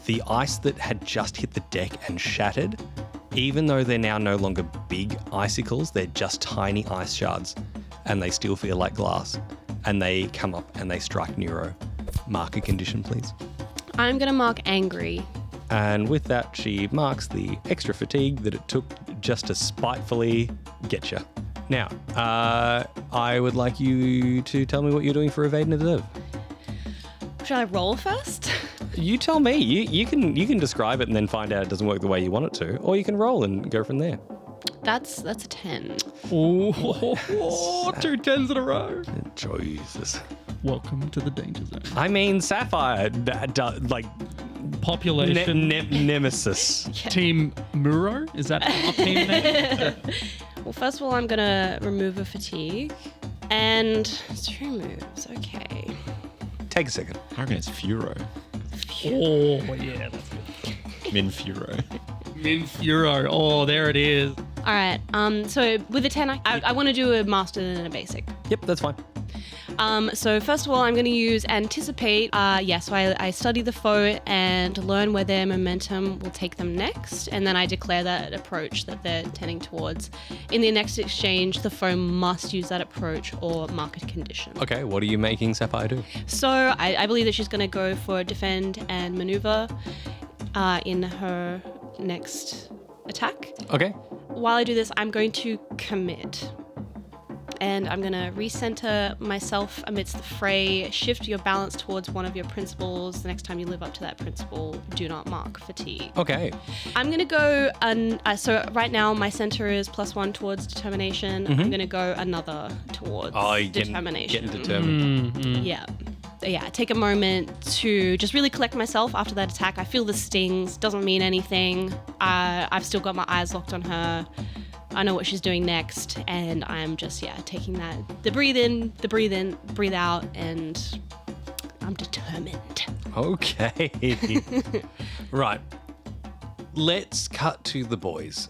C: the ice that had just hit the deck and shattered, even though they're now no longer big icicles, they're just tiny ice shards, and they still feel like glass. And they come up and they strike Nuro. Mark a condition, please.
E: I'm going to mark angry.
C: And with that, she marks the extra fatigue that it took just to spitefully get you. Now, I would like you to tell me what you're doing for evade and observe.
E: Should I roll first?
C: You tell me. You can describe it and then find out it doesn't work the way you want it to, or you can roll and go from there.
E: That's a 10.
B: Oh, 2 10s in a row.
C: Jesus.
B: Welcome to the danger zone.
C: I mean, Sapphire,
B: population.
C: Nemesis.
B: Team Muro? Is that our team name?
E: Well, first of all, I'm gonna remove a fatigue. And 2 moves, okay.
C: Take a second.
A: I reckon it's Furo.
B: Oh, yeah, that's good.
A: Min Furo.
B: Min Furo. Oh, there it is.
E: All right. So with a 10, I want to do a master and a basic.
C: Yep, that's fine.
E: So first of all, I'm going to use anticipate. So I study the foe and learn where their momentum will take them next, and then I declare that approach that they're tending towards. In the next exchange, the foe must use that approach or mark a condition.
C: Okay, what are you making Sapphire do?
E: So I believe that she's going to go for defend and maneuver in her next attack.
C: Okay.
E: While I do this, I'm going to commit. And I'm going to recenter myself amidst the fray, shift your balance towards one of your principles. The next time you live up to that principle, do not mark fatigue.
C: Okay.
E: I'm going to go, so right now my center is +1 towards determination. I'm going to go another towards determination.
C: Getting determined.
E: Yeah. Take a moment to just really collect myself after that attack. I feel the stings, doesn't mean anything. I've still got my eyes locked on her. I know what she's doing next, and I'm just, taking that, the breathe in, breathe out, and I'm determined.
C: Okay. Right. Let's cut to the boys.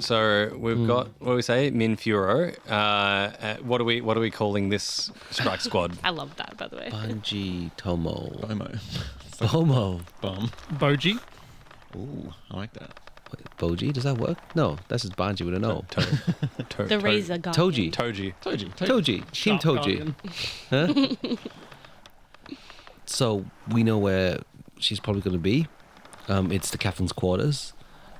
C: So we've got, what do we say? Min Furo. What are we calling this strike squad?
E: I love that, by the way.
D: Banji, Tomo,
A: Bomo.
D: Bomo,
A: Bum.
B: Boji.
A: Ooh, I like that.
D: Boji. Does that work? No, that's just Banji with an O.
E: The razor guy.
D: Toji.
C: Toji.
D: Team
B: Sharp
D: Toji.
B: Guardian.
D: Huh? So we know where she's probably going to be. It's the captain's quarters.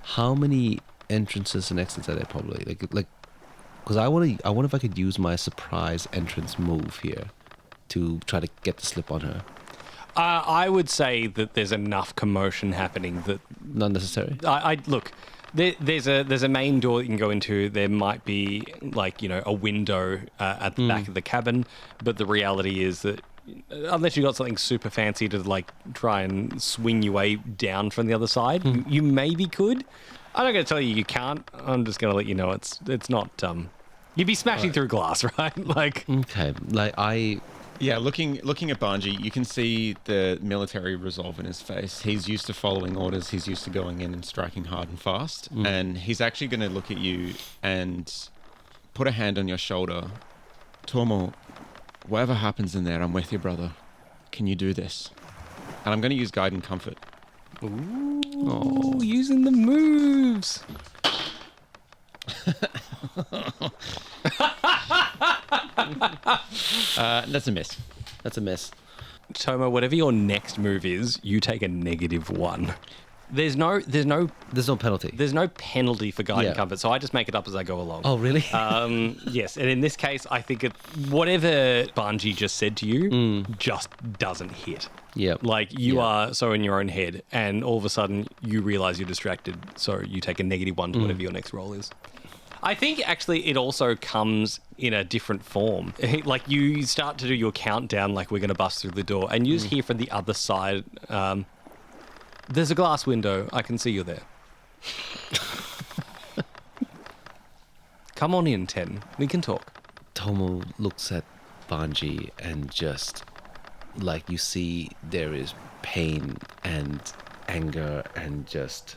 D: How many entrances and exits are there? Probably like, because I wonder if I could use my surprise entrance move here to try to get the slip on her.
C: I would say that there's enough commotion happening that
D: Not necessary.
C: I look. There's a main door that you can go into. There might be a window at the back of the cabin, but the reality is that unless you got something super fancy to try and swing your way down from the other side, you maybe could. I'm not going to tell you can't. I'm just going to let you know it's not. You'd be smashing through glass, right?
D: Okay,
A: Yeah, looking at Banji, you can see the military resolve in his face. He's used to following orders. He's used to going in and striking hard and fast. And he's actually going to look at you and put a hand on your shoulder. Tomo, whatever happens in there, I'm with you, brother. Can you do this? And I'm going to use guide and comfort.
C: Ooh, using the moves.
A: That's a miss.
D: that's a miss.
C: Tomo, whatever your next move is, you take a -1. There's no
D: There's no penalty.
C: There's no penalty for guide and
D: Yeah.
C: comfort, so I just make it up as I go along.
D: Oh, really?
C: Yes, and in this case, I think whatever Banji just said to you just doesn't hit.
D: Yeah.
C: You are so in your own head, and all of a sudden you realize you're distracted, so you take a -1 to whatever your next roll is. I think actually it also comes in a different form. You start to do your countdown, we're going to bust through the door, and you just hear from the other side, there's a glass window. I can see you there. Come on in, 10. We can talk.
D: Tomo looks at Banji and just you see there is pain and anger and just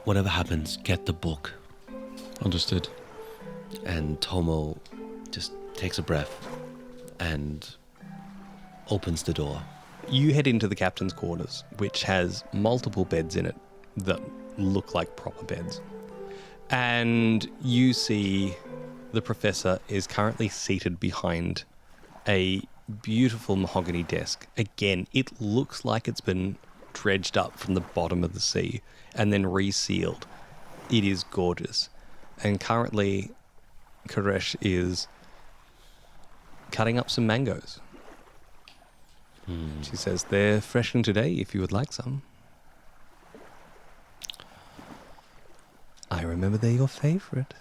D: whatever happens, get the book.
A: Understood.
D: And Tomo just takes a breath and opens the door.
C: You head into the captain's quarters, which has multiple beds in it that look like proper beds. And you see the professor is currently seated behind a beautiful mahogany desk. Again, it looks like it's been dredged up from the bottom of the sea and then resealed. It is gorgeous. And currently, Karash is cutting up some mangoes. She says, they're fresh from today if you would like some. I remember they're your favourite.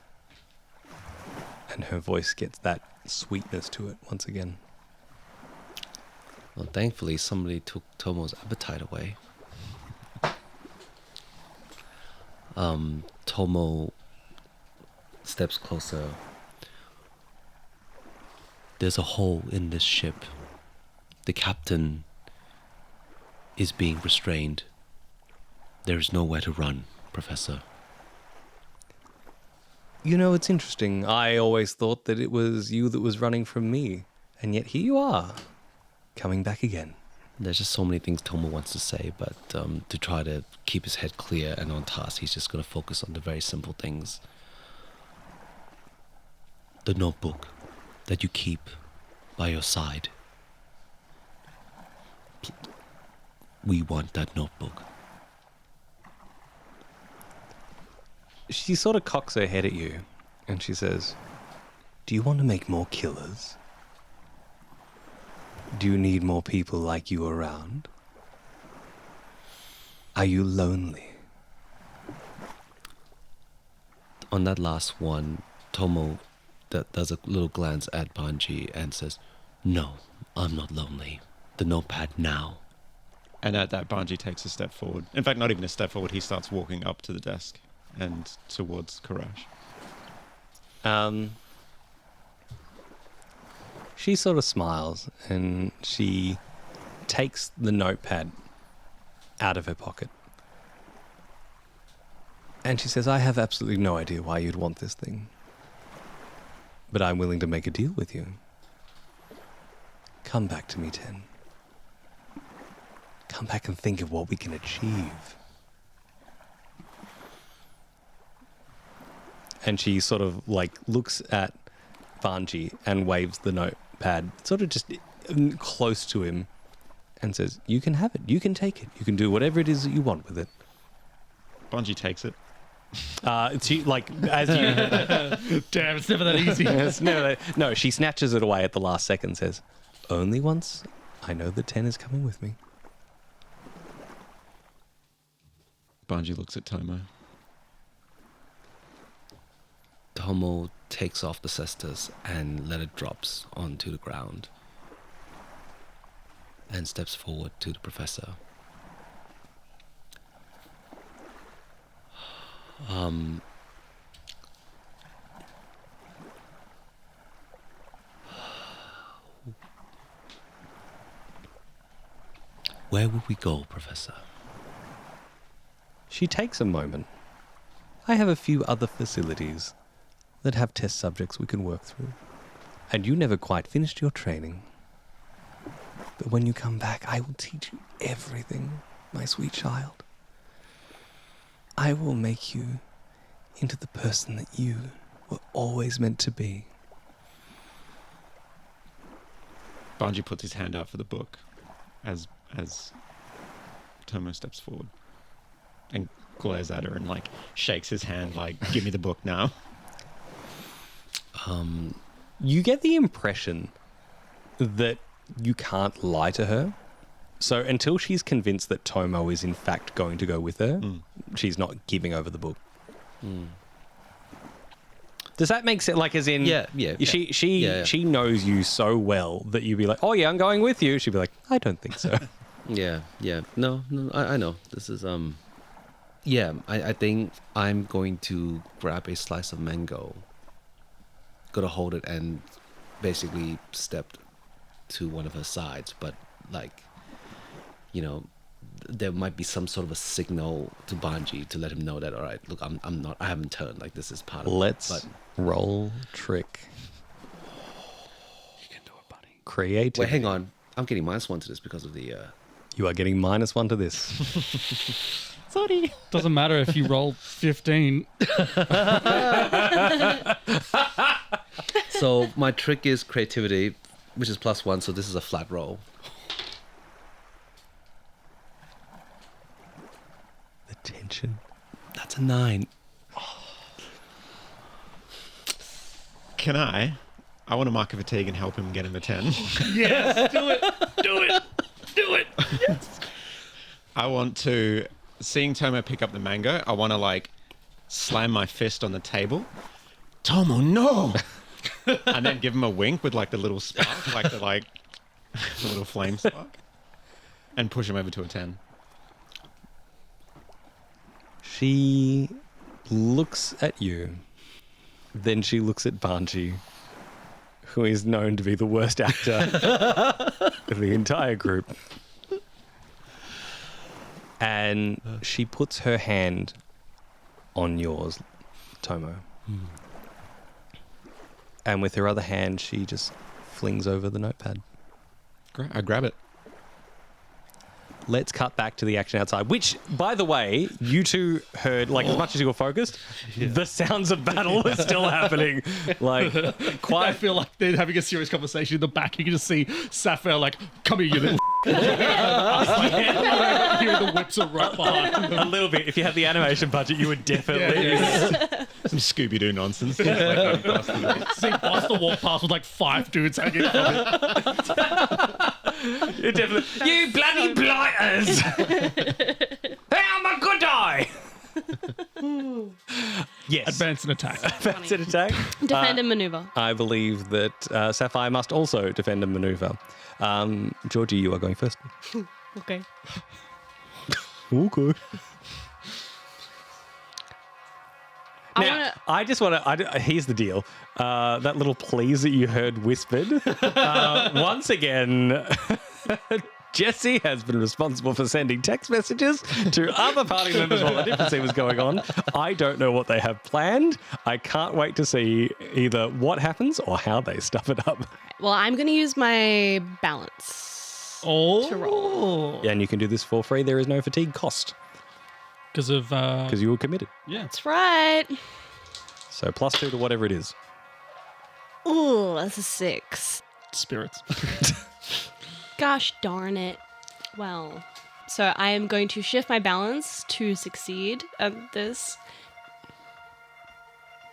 C: And her voice gets that sweetness to it once again.
D: Well, thankfully, somebody took Tomo's appetite away. Tomo steps closer. There's a hole in this ship. The captain is being restrained. There is nowhere to run, Professor.
C: You know, it's interesting. I always thought that it was you that was running from me. And yet here you are, coming back again.
D: There's just so many things Tomo wants to say, but to try to keep his head clear and on task, he's just going to focus on the very simple things. The notebook that you keep by your side. We want that notebook.
C: She sort of cocks her head at you and she says, do you want to make more killers? Do you need more people like you around? Are you lonely?
D: On that last one, Tomo does a little glance at Banji and says, no, I'm not lonely. The notepad now.
A: And at that, Banji takes a step forward. In fact, not even a step forward. He starts walking up to the desk and towards Karash.
C: She sort of smiles and she takes the notepad out of her pocket. And she says, I have absolutely no idea why you'd want this thing. But I'm willing to make a deal with you. Come back to me, Ten. Come back and think of what we can achieve. And she sort of like looks at Banji and waves the notepad sort of just close to him and says, you can have it. You can take it. You can do whatever it is that you want with it.
A: Banji takes it.
C: She, like, as you...
B: Damn, it's never that easy.
C: It's never that- no, she snatches it away at the last second and says, only once I know that Ten is coming with me.
A: Banji looks at Tomo.
D: Tomo takes off the cestus and let it drops onto the ground and steps forward to the professor. Where would we go, Professor?
C: She takes a moment. I have a few other facilities that have test subjects we can work through. And you never quite finished your training. But when you come back, I will teach you everything, my sweet child. I will make you into the person that you were always meant to be.
A: Banji puts his hand out for the book as Tomo steps forward and glares at her and like shakes his hand like, give me the book now.
C: You get the impression that you can't lie to her. So until she's convinced that Tomo is in fact going to go with her, she's not giving over the book. Does that make sense? Like, as in,
D: Yeah.
C: She knows you so well that you'd be like, oh yeah, I'm going with you. She'd be like, I don't think so.
D: Yeah. No, I know. This is, yeah, I think I'm going to grab a slice of mango, gonna hold it and basically step to one of her sides, but like, you know, there might be some sort of a signal to Banji to let him know that, all right, look, I haven't turned, like this is part of
C: Let's
D: it.
C: roll trick.
B: You can do it, buddy.
C: Creative.
D: Wait, hang on. I'm getting -1 to this because of the,
C: You are getting -1 to this.
A: Sorry.
B: Doesn't matter if you roll 15.
D: So my trick is creativity, which is +1, so this is a flat roll.
C: The tension.
D: That's a 9.
A: Can I want to mark a fatigue and help him get him a 10.
B: Yes, do it. Do it. Yes.
A: I want to, seeing Tomo pick up the mango, I want to like slam my fist on the table. Tomo, no! And then give him a wink with like the little spark, like the like, a little flame spark, and push him over to a 10.
C: She looks at you. Then she looks at Banji, who is known to be the worst actor of the entire group. And she puts her hand on yours, Tomo. And with her other hand, she just flings over the notepad.
A: Great. I grab it.
C: Let's cut back to the action outside, which, by the way, you two heard, like, as much as you were focused, the sounds of battle were still happening. Like,
B: I feel like they're having a serious conversation in the back. You can just see Sapphire like, come here, you little hearing the whips are right behind.
C: a little bit. If you had the animation budget, you would definitely...
A: Some Scooby-Doo nonsense.
B: See Buster walk past with like 5 dudes hanging from it.
C: You definitely... You bloody blighters! How am I good die? Yes.
B: Advance and attack.
C: Advance and attack.
E: Defend and maneuver.
C: I believe that Sapphire must also defend and maneuver. Georgie, you are going first.
E: Okay.
C: Okay.
E: I
C: Now,
E: wanna-
C: I just want to... Here's the deal. That little please that you heard whispered, once again, Jesse has been responsible for sending text messages to other party members while the different scene was going on. I don't know what they have planned. I can't wait to see either what happens or how they stuff it up.
E: Well, I'm going to use my balance
B: Oh.
E: to roll.
C: Yeah, and you can do this for free. There is no fatigue cost
B: Because of,
C: because you were committed.
B: yeah.
E: That's right.
C: So +2 to whatever it is.
E: Ooh, that's a 6.
B: Spirits.
E: Gosh darn it. Well, so I am going to shift my balance to succeed at this.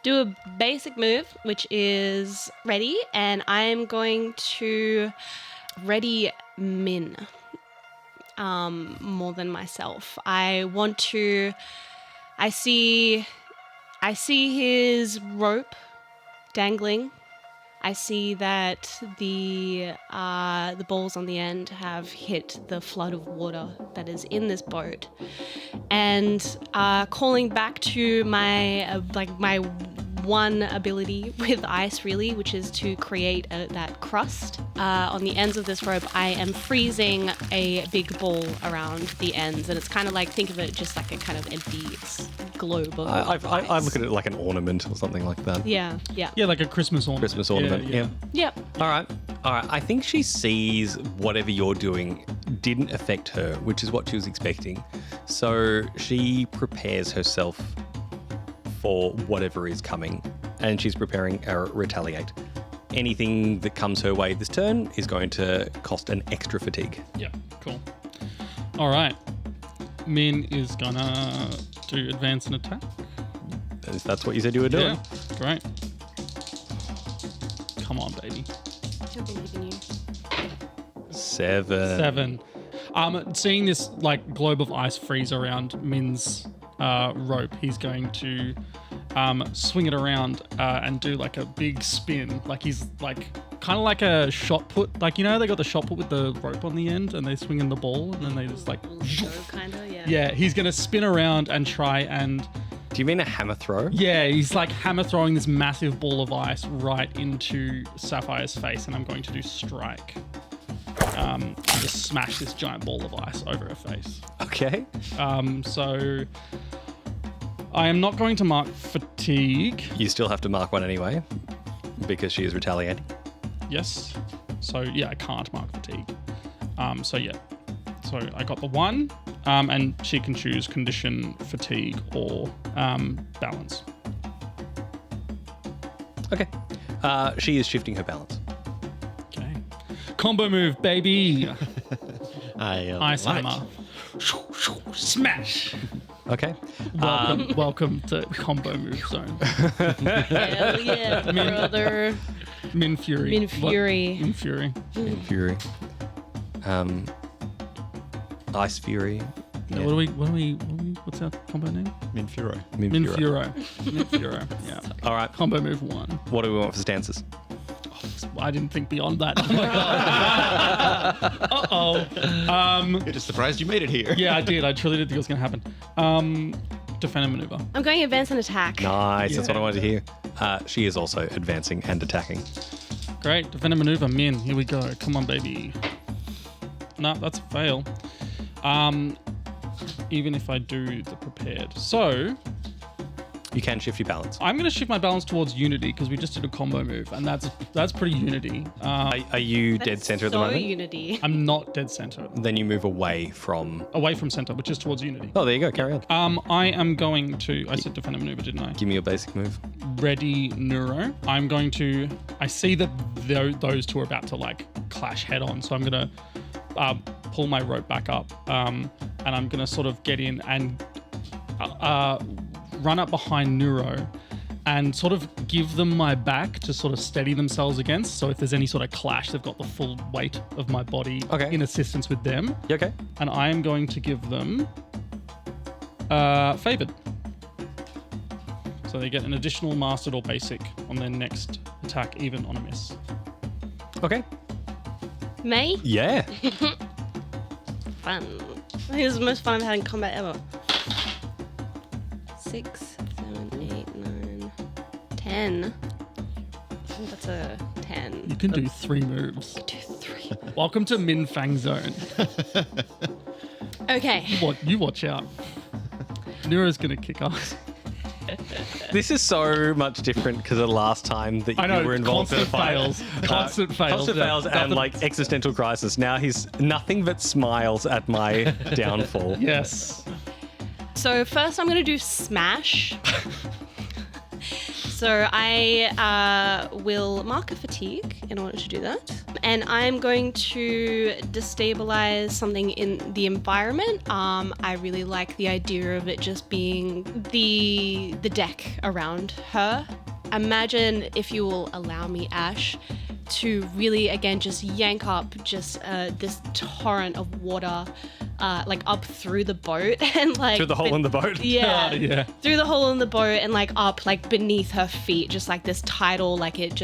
E: Do a basic move, which is ready, and I am going to ready Min more than myself. I want to. I see his rope dangling. I see that the balls on the end have hit the flood of water that is in this boat, and calling back to my my one ability with ice, really, which is to create that crust on the ends of this rope. I am freezing a big ball around the ends, and it's kind of like, think of it just like a kind of empty globe of
C: I
E: ice.
C: look at it like an ornament or something like that.
E: Yeah.
B: Yeah, like a Christmas ornament.
C: Christmas ornament. Yeah.
E: Yep.
C: All right. I think she sees whatever you're doing didn't affect her, which is what she was expecting. So she prepares herself for whatever is coming, and she's preparing to retaliate. Anything that comes her way this turn is going to cost an extra fatigue.
B: Yeah, cool. All right. Min is gonna do advance and attack.
C: If that's what you said you were doing.
B: Yeah, great. Come on, baby.
E: I believe in you.
C: 7.
B: 7. Seeing this like globe of ice freeze around Min's rope, he's going to swing it around and do like a big spin. Like he's like kind of like a shot put. Like, you know, they got the shot put with the rope on the end and they swing in the ball and then they just like...
E: Kind of, yeah.
B: Yeah, he's going to spin around and try and...
C: Do you mean a hammer throw?
B: Yeah, he's like hammer throwing this massive ball of ice right into Sapphire's face, and I'm going to do strike. And just smash this giant ball of ice over her face.
C: Okay.
B: So I am not going to mark fatigue.
C: You still have to mark one anyway, because she is retaliating.
B: Yes. So yeah, I can't mark fatigue. So yeah. So I got the 1, and she can choose condition, fatigue, or balance.
C: Okay. She is shifting her balance.
B: Okay. Combo move, baby. Ice
A: like-
B: hammer. Smash.
C: Okay.
B: Welcome to combo move zone.
E: Hell yeah, brother.
B: Min Fury.
E: Min Fury.
B: Min Fury.
C: In Fury. Ice Fury.
B: Yeah. What's our combo name?
A: Min Furo.
B: Min Furo. Min Furo. Yeah.
C: All right.
B: Combo move 1.
C: What do we want for stances?
B: I didn't think beyond that. Oh my god. Uh-oh.
A: You're just surprised you made it here.
B: Yeah, I did. I truly didn't think it was going to happen. Defend and maneuver.
E: I'm going advance and attack.
C: Nice. That's what I wanted to hear. She is also advancing and attacking.
B: Great. Defend and maneuver. Min, here we go. Come on, baby. No, that's a fail. Even if I do the prepared. So
C: You can shift your balance.
B: I'm going to shift my balance towards unity because we just did a combo move, and that's pretty unity.
C: Are you
E: That
C: dead
E: is
C: center at the
E: so
C: moment?
E: Unity.
B: I'm not dead center.
C: Then you move away from.
B: Away from center, which is towards unity.
C: Oh, there you go. Carry on.
B: I am going to. I said defend and maneuver, didn't I?
C: Give me your basic move.
B: Ready, Nuro. I'm going to. I see that those two are about to like clash head on, so I'm gonna pull my rope back up, and I'm gonna sort of get in and run up behind Nuro and sort of give them my back to sort of steady themselves against. So if there's any sort of clash, they've got the full weight of my body in assistance with them.
C: You okay?
B: And I am going to give them favored. So they get an additional mastered or basic on their next attack, even on a miss.
C: Okay.
E: May?
C: Yeah.
E: Fun. I think this is the most fun I've had in combat ever. 6, 7, 8, 9, 10. I think that's a 10.
B: You can do 3 moves.
E: Do 3.
B: Welcome to Min Fang Zone.
E: Okay.
B: You watch out. Neuro's gonna kick us.
C: This is so much different because of the last time that
B: I know,
C: you were involved in a
B: constant
C: fight.
B: fails. Constant fails.
C: Constant
B: Yeah,
C: fails and
B: nothing-
C: like existential crisis. Now he's nothing but smiles at my downfall.
B: Yes.
E: So first I'm going to do smash. So I will mark a fatigue in order to do that. And I'm going to destabilize something in the environment. I really like the idea of it just being the deck around her. Imagine, if you will allow me, Ash, to really, again, just yank up just this torrent of water like up through the boat and like
C: Through the hole in the boat?
E: Yeah.
B: Yeah.
E: Through the hole in the boat and like up like beneath her feet, just like this tidal, like it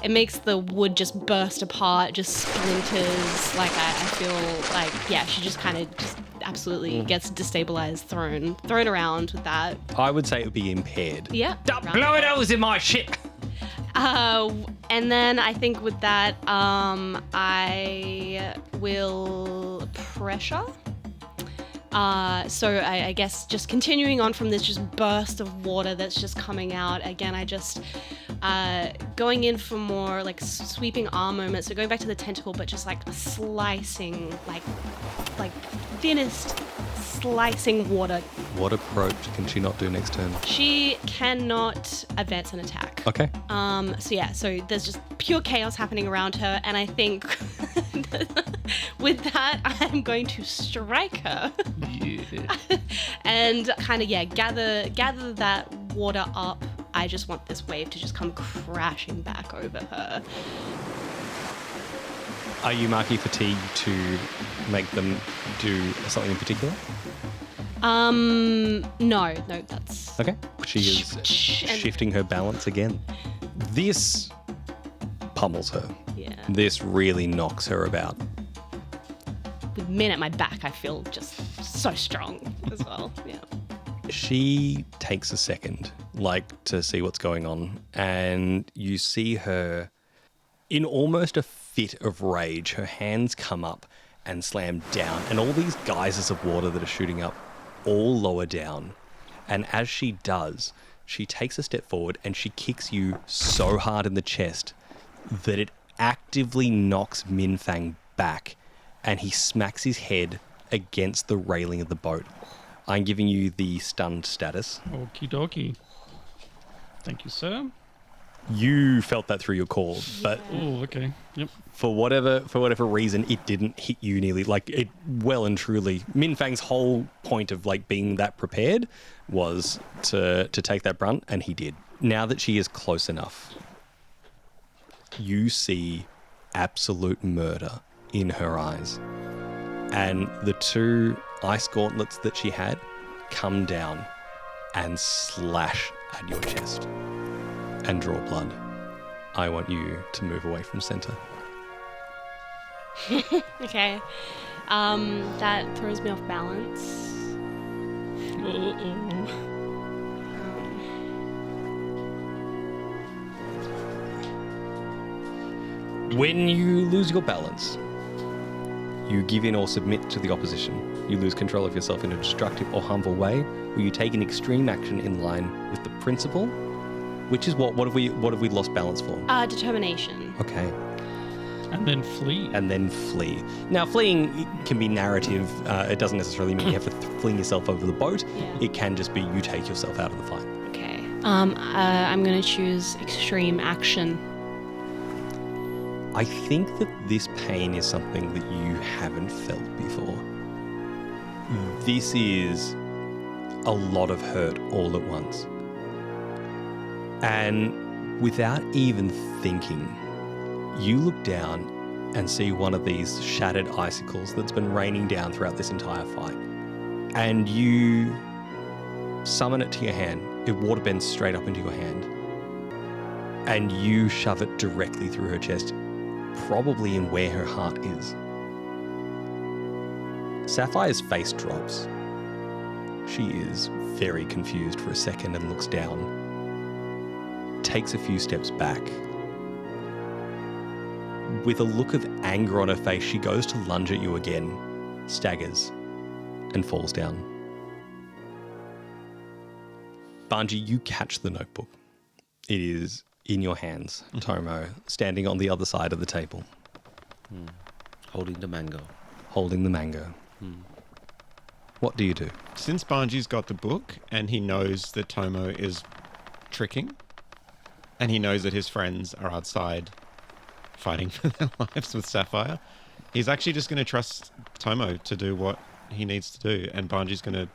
E: makes the wood just burst apart, just splinters. Like I feel like, yeah, she just kind of just absolutely gets destabilized, thrown around with that.
C: I would say it would be impaired.
E: Yeah.
C: Stop blowing holes in my shit!
E: And then I think with that, I will pressure. So I guess just continuing on from this just burst of water that's just coming out. Again, I just going in for more like sweeping arm movements. So going back to the tentacle, but just like slicing, like thinnest slicing water.
C: What approach can she not do next turn?
E: She cannot advance an attack.
C: Okay.
E: So there's just pure chaos happening around her, and I think with that, I'm going to strike her
B: Yeah.
E: and kind of gather that water up. I just want this wave to just come crashing back over her.
C: Are you marking fatigue to make them do something in particular?
E: No, that's
C: Okay. She is
E: And-
C: shifting her balance again. This pummels her.
E: yeah.
C: This really knocks her about.
E: With Min at my back, I feel just so strong as well. Yeah.
C: She takes a second, like, to see what's going on, and you see her in almost a fit of rage. Her hands come up and slam down, and all these geysers of water that are shooting up all lower down. And as she does, she takes a step forward and she kicks you so hard in the chest that it actively knocks Min Fang back, and he smacks his head against the railing of the boat. I'm giving you the stunned status.
B: Okie dokie. Thank you, sir.
C: You felt that through your core, but
B: Oh, okay. Yep.
C: for whatever reason, it didn't hit you nearly. Like, it well and truly. Min Fang's whole point of like being that prepared was to take that brunt, and he did. Now that she is close enough, you see absolute murder in her eyes, and the 2 ice gauntlets that she had come down and slash at your chest and draw blood. I want you to move away from center.
E: Okay. That throws me off balance.
C: When you lose your balance, you give in or submit to the opposition. You lose control of yourself in a destructive or harmful way, or you take an extreme action in line with the principle, which is what have we lost balance for?
E: Determination.
C: Okay.
B: And then flee.
C: And then flee. Now, fleeing can be narrative. It doesn't necessarily mean you have to fling yourself over the boat.
E: Yeah.
C: It can just be you take yourself out of the fight.
E: Okay. I'm gonna choose extreme action.
C: I think that this pain is something that you haven't felt before. This is a lot of hurt all at once. And without even thinking, you look down and see one of these shattered icicles that's been raining down throughout this entire fight. And you summon it to your hand. It waterbends straight up into your hand. And you shove it directly through her chest, probably in where her heart is. Sapphire's face drops. She is very confused for a second and looks down. Takes a few steps back. With a look of anger on her face, she goes to lunge at you again, staggers, and falls down. Banji, you catch the notebook. It is in your hands, Tomo, standing on the other side of the table.
D: Holding the mango.
C: Holding the mango. What do you do?
A: Since Banji's got the book and he knows that Tomo is tricking, and he knows that his friends are outside fighting for their lives with Sapphire, he's actually just going to trust Tomo to do what he needs to do, and Banji's going to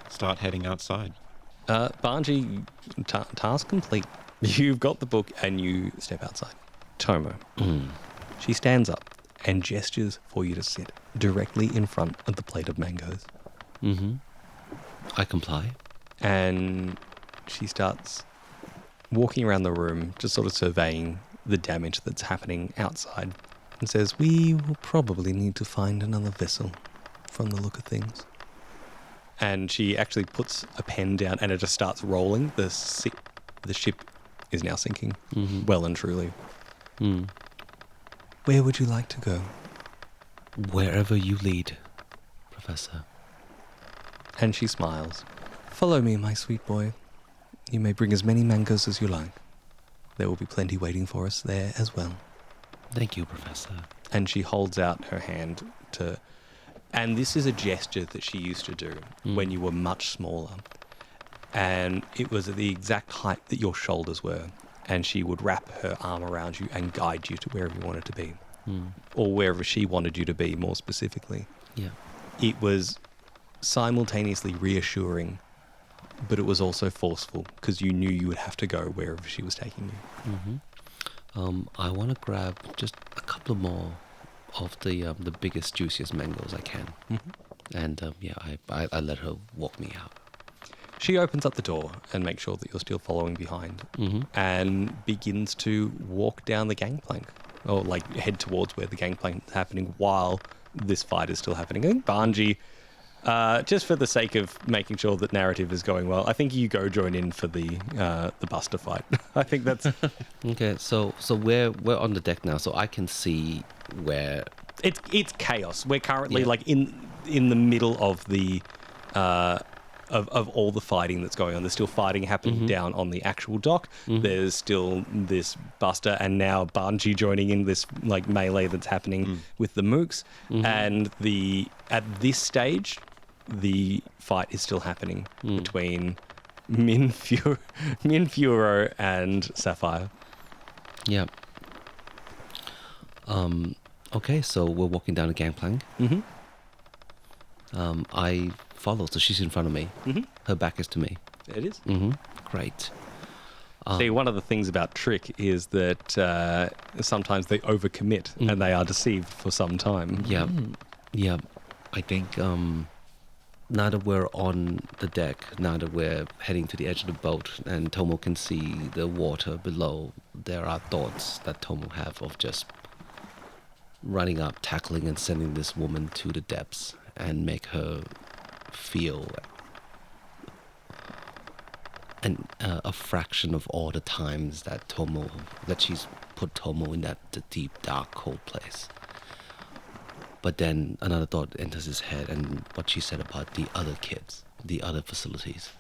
A: start heading outside.
C: Banji, task complete. You've got the book and you step outside. Tomo. She stands up and gestures for you to sit directly in front of the plate of mangoes.
D: I comply.
C: And she starts walking around the room, just sort of surveying the damage that's happening outside, and says, "We will probably need to find another vessel from the look of things." And she actually puts a pen down and it just starts rolling. The ship is now sinking, well and truly. Where would you like to go?
D: Wherever you lead, Professor.
C: And she smiles. Follow me, my sweet boy. You may bring as many mangoes as you like. There will be plenty waiting for us there as well.
D: Thank you, Professor.
C: And she holds out her hand to... And this is a gesture that she used to do when you were much smaller. And it was at the exact height that your shoulders were. And she would wrap her arm around you and guide you to wherever you wanted to be. Or wherever she wanted you to be, more specifically.
D: Yeah.
C: It was simultaneously reassuring, but it was also forceful because you knew you would have to go wherever she was taking you.
D: I want to grab just a couple more of the biggest, juiciest mangoes I can. And I let her walk me out.
C: She opens up the door and makes sure that you're still following behind and begins to walk down the gangplank, or like head towards where the gangplank is happening while this fight is still happening. I think Banji, just for the sake of making sure that narrative is going well, I think you go join in for the Buster fight. I think that's...
D: Okay, so we're on the deck now, so I can see where...
C: It's chaos. We're currently like in the middle of the... Of all the fighting that's going on. There's still fighting happening down on the actual dock. There's still this Buster and now Banji joining in this like melee that's happening with the mooks. And at this stage, the fight is still happening between Min Furo and Sapphire.
D: Yeah. Okay, so we're walking down the gangplank. I follow, so she's in front of me. Her back is to me.
C: It is.
D: Great.
C: See, one of the things about Trick is that sometimes they overcommit and they are deceived for some time.
D: Yeah. I think now that we're on the deck, now that we're heading to the edge of the boat and Tomo can see the water below, there are thoughts that Tomo have of just running up, tackling and sending this woman to the depths and make her feel a fraction of all the times that she's put Tomo in that deep, dark, cold place. But then another thought enters his head, and what she said about the other kids, the other facilities.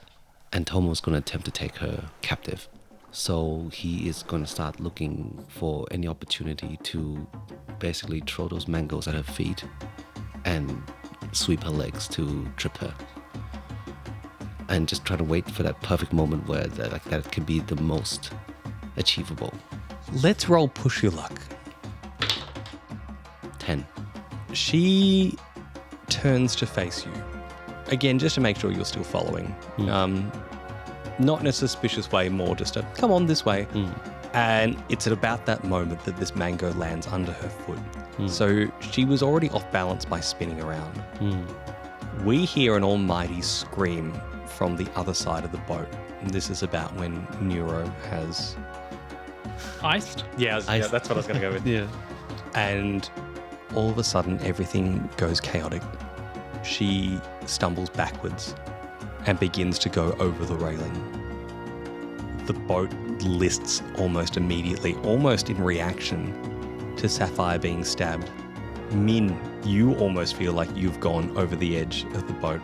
D: And Tomo's going to attempt to take her captive. So he is going to start looking for any opportunity to basically throw those mangoes at her feet and sweep her legs to trip her. And just try to wait for that perfect moment where that can be the most achievable.
C: Let's roll push your luck.
D: 10.
C: She turns to face you. Again, just to make sure you're still following. Not in a suspicious way, more just a, come on this way. And it's at about that moment that this mango lands under her foot. So she was already off balance by spinning around. We hear an almighty scream from the other side of the boat. And this is about when Nuro has...
B: Iced?
C: Yeah, that's what I was going to go with.
D: Yeah.
C: And all of a sudden, everything goes chaotic. She stumbles backwards and begins to go over the railing. The boat lists almost immediately, almost in reaction to Sapphire being stabbed. Min, you almost feel like you've gone over the edge of the boat.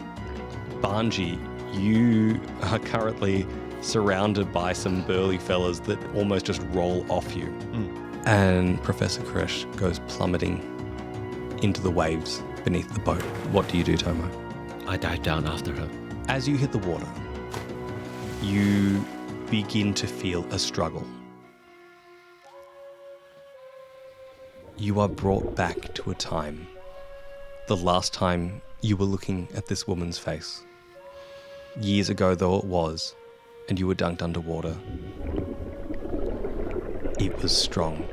C: Banji, you are currently surrounded by some burly fellas that almost just roll off you. And Professor Karash goes plummeting into the waves beneath the boat. What do you do, Tomo?
D: I dive down after her.
C: As you hit the water, you begin to feel a struggle. You are brought back to a time, the last time you were looking at this woman's face. Years ago, though it was, and you were dunked underwater. It was strong,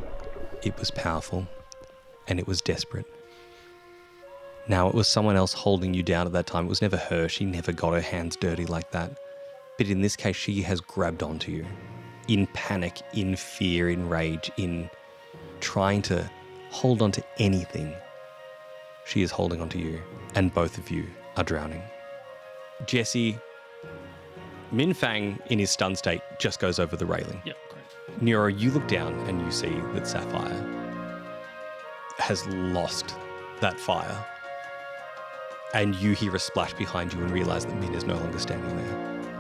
C: it was powerful, and it was desperate. Now, it was someone else holding you down at that time. It was never her. She never got her hands dirty like that. But in this case, she has grabbed onto you. In panic, in fear, in rage, in trying to hold on to anything. She is holding onto you, and both of you are drowning. Jesse, Min-Fang, in his stun state, just goes over the railing.
B: Yep, great.
C: Nuro, you look down and you see that Sapphire has lost that fire. And you hear a splash behind you and realize that Min is no longer standing there.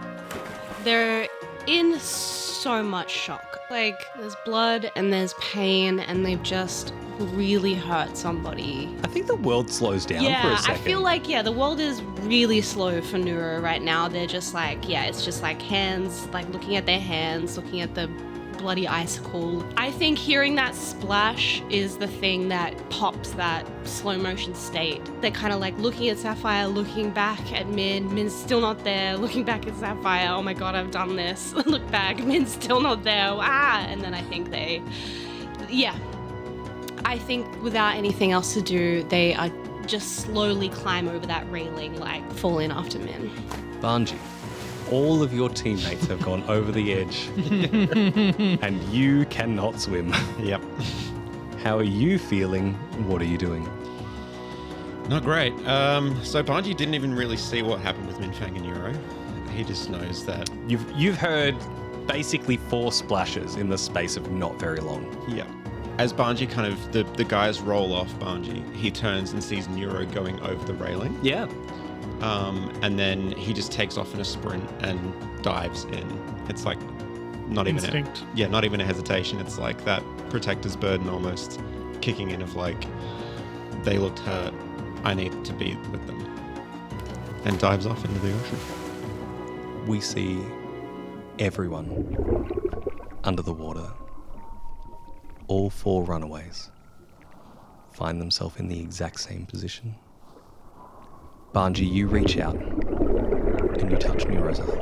E: They're in so much shock. Like, there's blood and there's pain, and they've just really hurt somebody.
C: I think the world slows down for a
E: Yeah,
C: second.
E: I feel like, the world is really slow for Nuro right now. They're just like, it's just like hands, like looking at their hands, looking at the bloody icicle. I think hearing that splash is the thing that pops that slow motion state. They're kind of like looking at Sapphire, looking back at Min's still not there, looking back at Sapphire, oh my god, I've done this. Look back, Min's still not there, and then I think I think without anything else to do, they are just slowly climb over that railing, like fall in after Min.
C: Banji, all of your teammates have gone over the edge and you cannot swim.
A: Yep.
C: How are you feeling? What are you doing?
A: Not great. So Banji didn't even really see what happened with Min-Fang and Nuro. He just knows that.
C: You've heard basically 4 splashes in the space of not very long.
A: Yeah. As Banji kind of, the guys roll off Banji, he turns and sees Nuro going over the railing.
C: Yeah.
A: And then he just takes off in a sprint and dives in. It's like not even
B: Instinct.
A: not even a hesitation. It's like that protector's burden almost kicking in of like, they looked hurt. I need to be with them. And dives off into the ocean.
C: We see everyone under the water. All 4 runaways find themselves in the exact same position. Banji, you reach out and you touch Neuro's arm.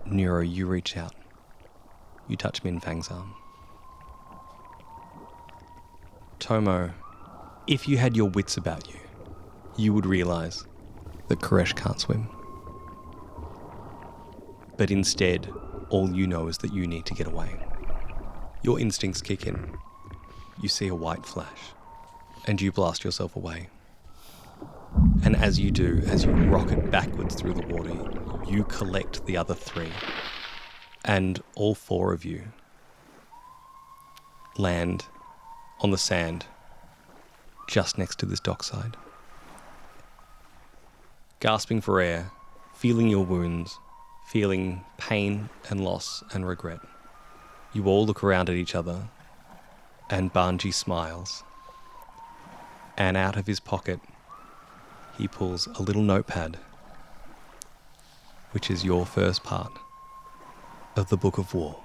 C: Nuro, you reach out. You touch Min-Fang's arm. Tomo, if you had your wits about you, you would realize that Karash can't swim. But instead, all you know is that you need to get away. Your instincts kick in. You see a white flash, and you blast yourself away. And as you do, as you rocket backwards through the water, you collect the other three. And all four of you land on the sand just next to this dockside. Gasping for air, feeling your wounds, feeling pain and loss and regret. You all look around at each other, and Banji smiles. And out of his pocket, he pulls a little notepad, which is your first part of the Book of War.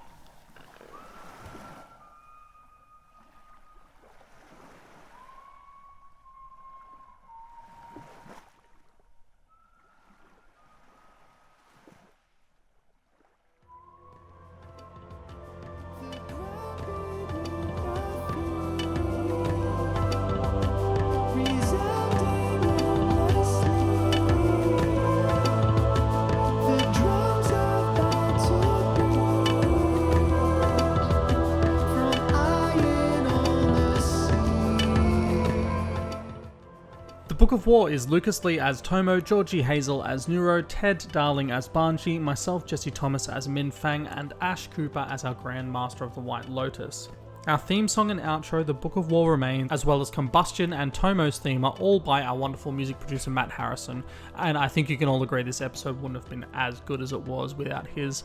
B: The Book of War is Lucas Lee as Tomo, Georgie Hazel as Nuro, Ted Darling as Banji, myself Jesse Thomas as Min Fang, and Ash Cooper as our Grand Master of the White Lotus. Our theme song and outro, The Book of War Remains, as well as Combustion and Tomo's theme are all by our wonderful music producer Matt Harrison, and I think you can all agree this episode wouldn't have been as good as it was without his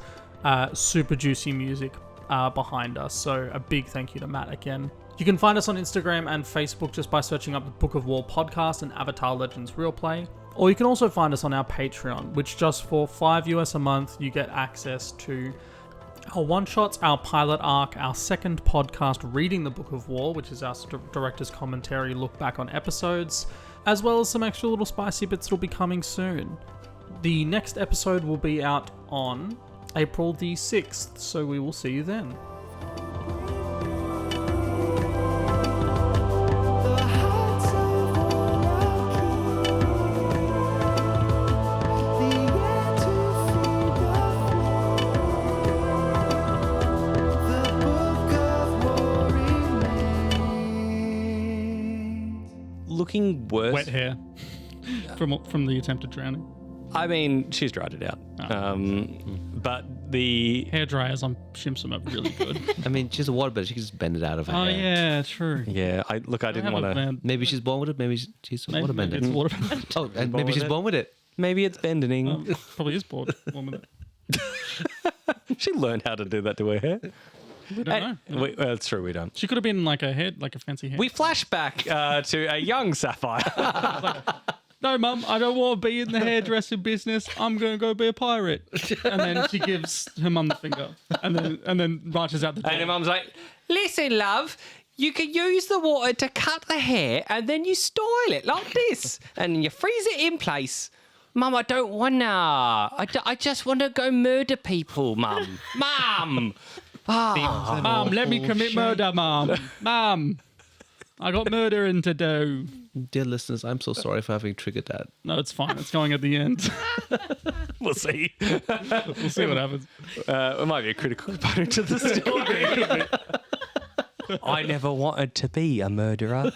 B: super juicy music behind us, so a big thank you to Matt again. You can find us on Instagram and Facebook just by searching up the Book of War podcast and Avatar Legends Real Play. Or you can also find us on our Patreon, which just for $5 a month, you get access to our one-shots, our pilot arc, our second podcast, Reading the Book of War, which is our director's commentary look back on episodes, as well as some extra little spicy bits that'll be coming soon. The next episode will be out on April the 6th, so we will see you then.
C: Looking worse.
B: Wet hair from the attempted drowning.
C: I mean, she's dried it out. But the...
B: Hair dryers on Shimsum are really good.
D: I mean, she's a waterbender. She can just bend it out of her
B: Oh,
D: hair.
B: yeah, true.
C: Yeah, I didn't want to...
D: Maybe she's born with it. Maybe she's a
B: Maybe
D: waterbender.
B: it's waterbending.
D: Oh, and maybe she's born with it.
C: Maybe it's bending.
B: Probably is born with it.
C: She learned how to do that to her hair.
B: We don't know.
C: That's true, we don't.
B: She could have been like a fancy hair.
C: We flash back to a young Sapphire.
B: No, Mum, I don't want to be in the hairdressing business. I'm going to go be a pirate. And then she gives her mum the finger and then marches out the door.
C: And her mum's like, listen, love, you can use the water to cut the hair and then you style it like this. And you freeze it in place. Mum, I don't want to. I just want to go murder people, Mum. Mum!
B: Mum, let me commit murder, Mum. Mum, I got murdering to do.
D: Dear listeners, I'm so sorry for having triggered that.
B: No, it's fine. It's going at the end.
C: We'll see.
B: We'll see what happens.
C: It might be a critical component to the story. I never wanted to be a murderer.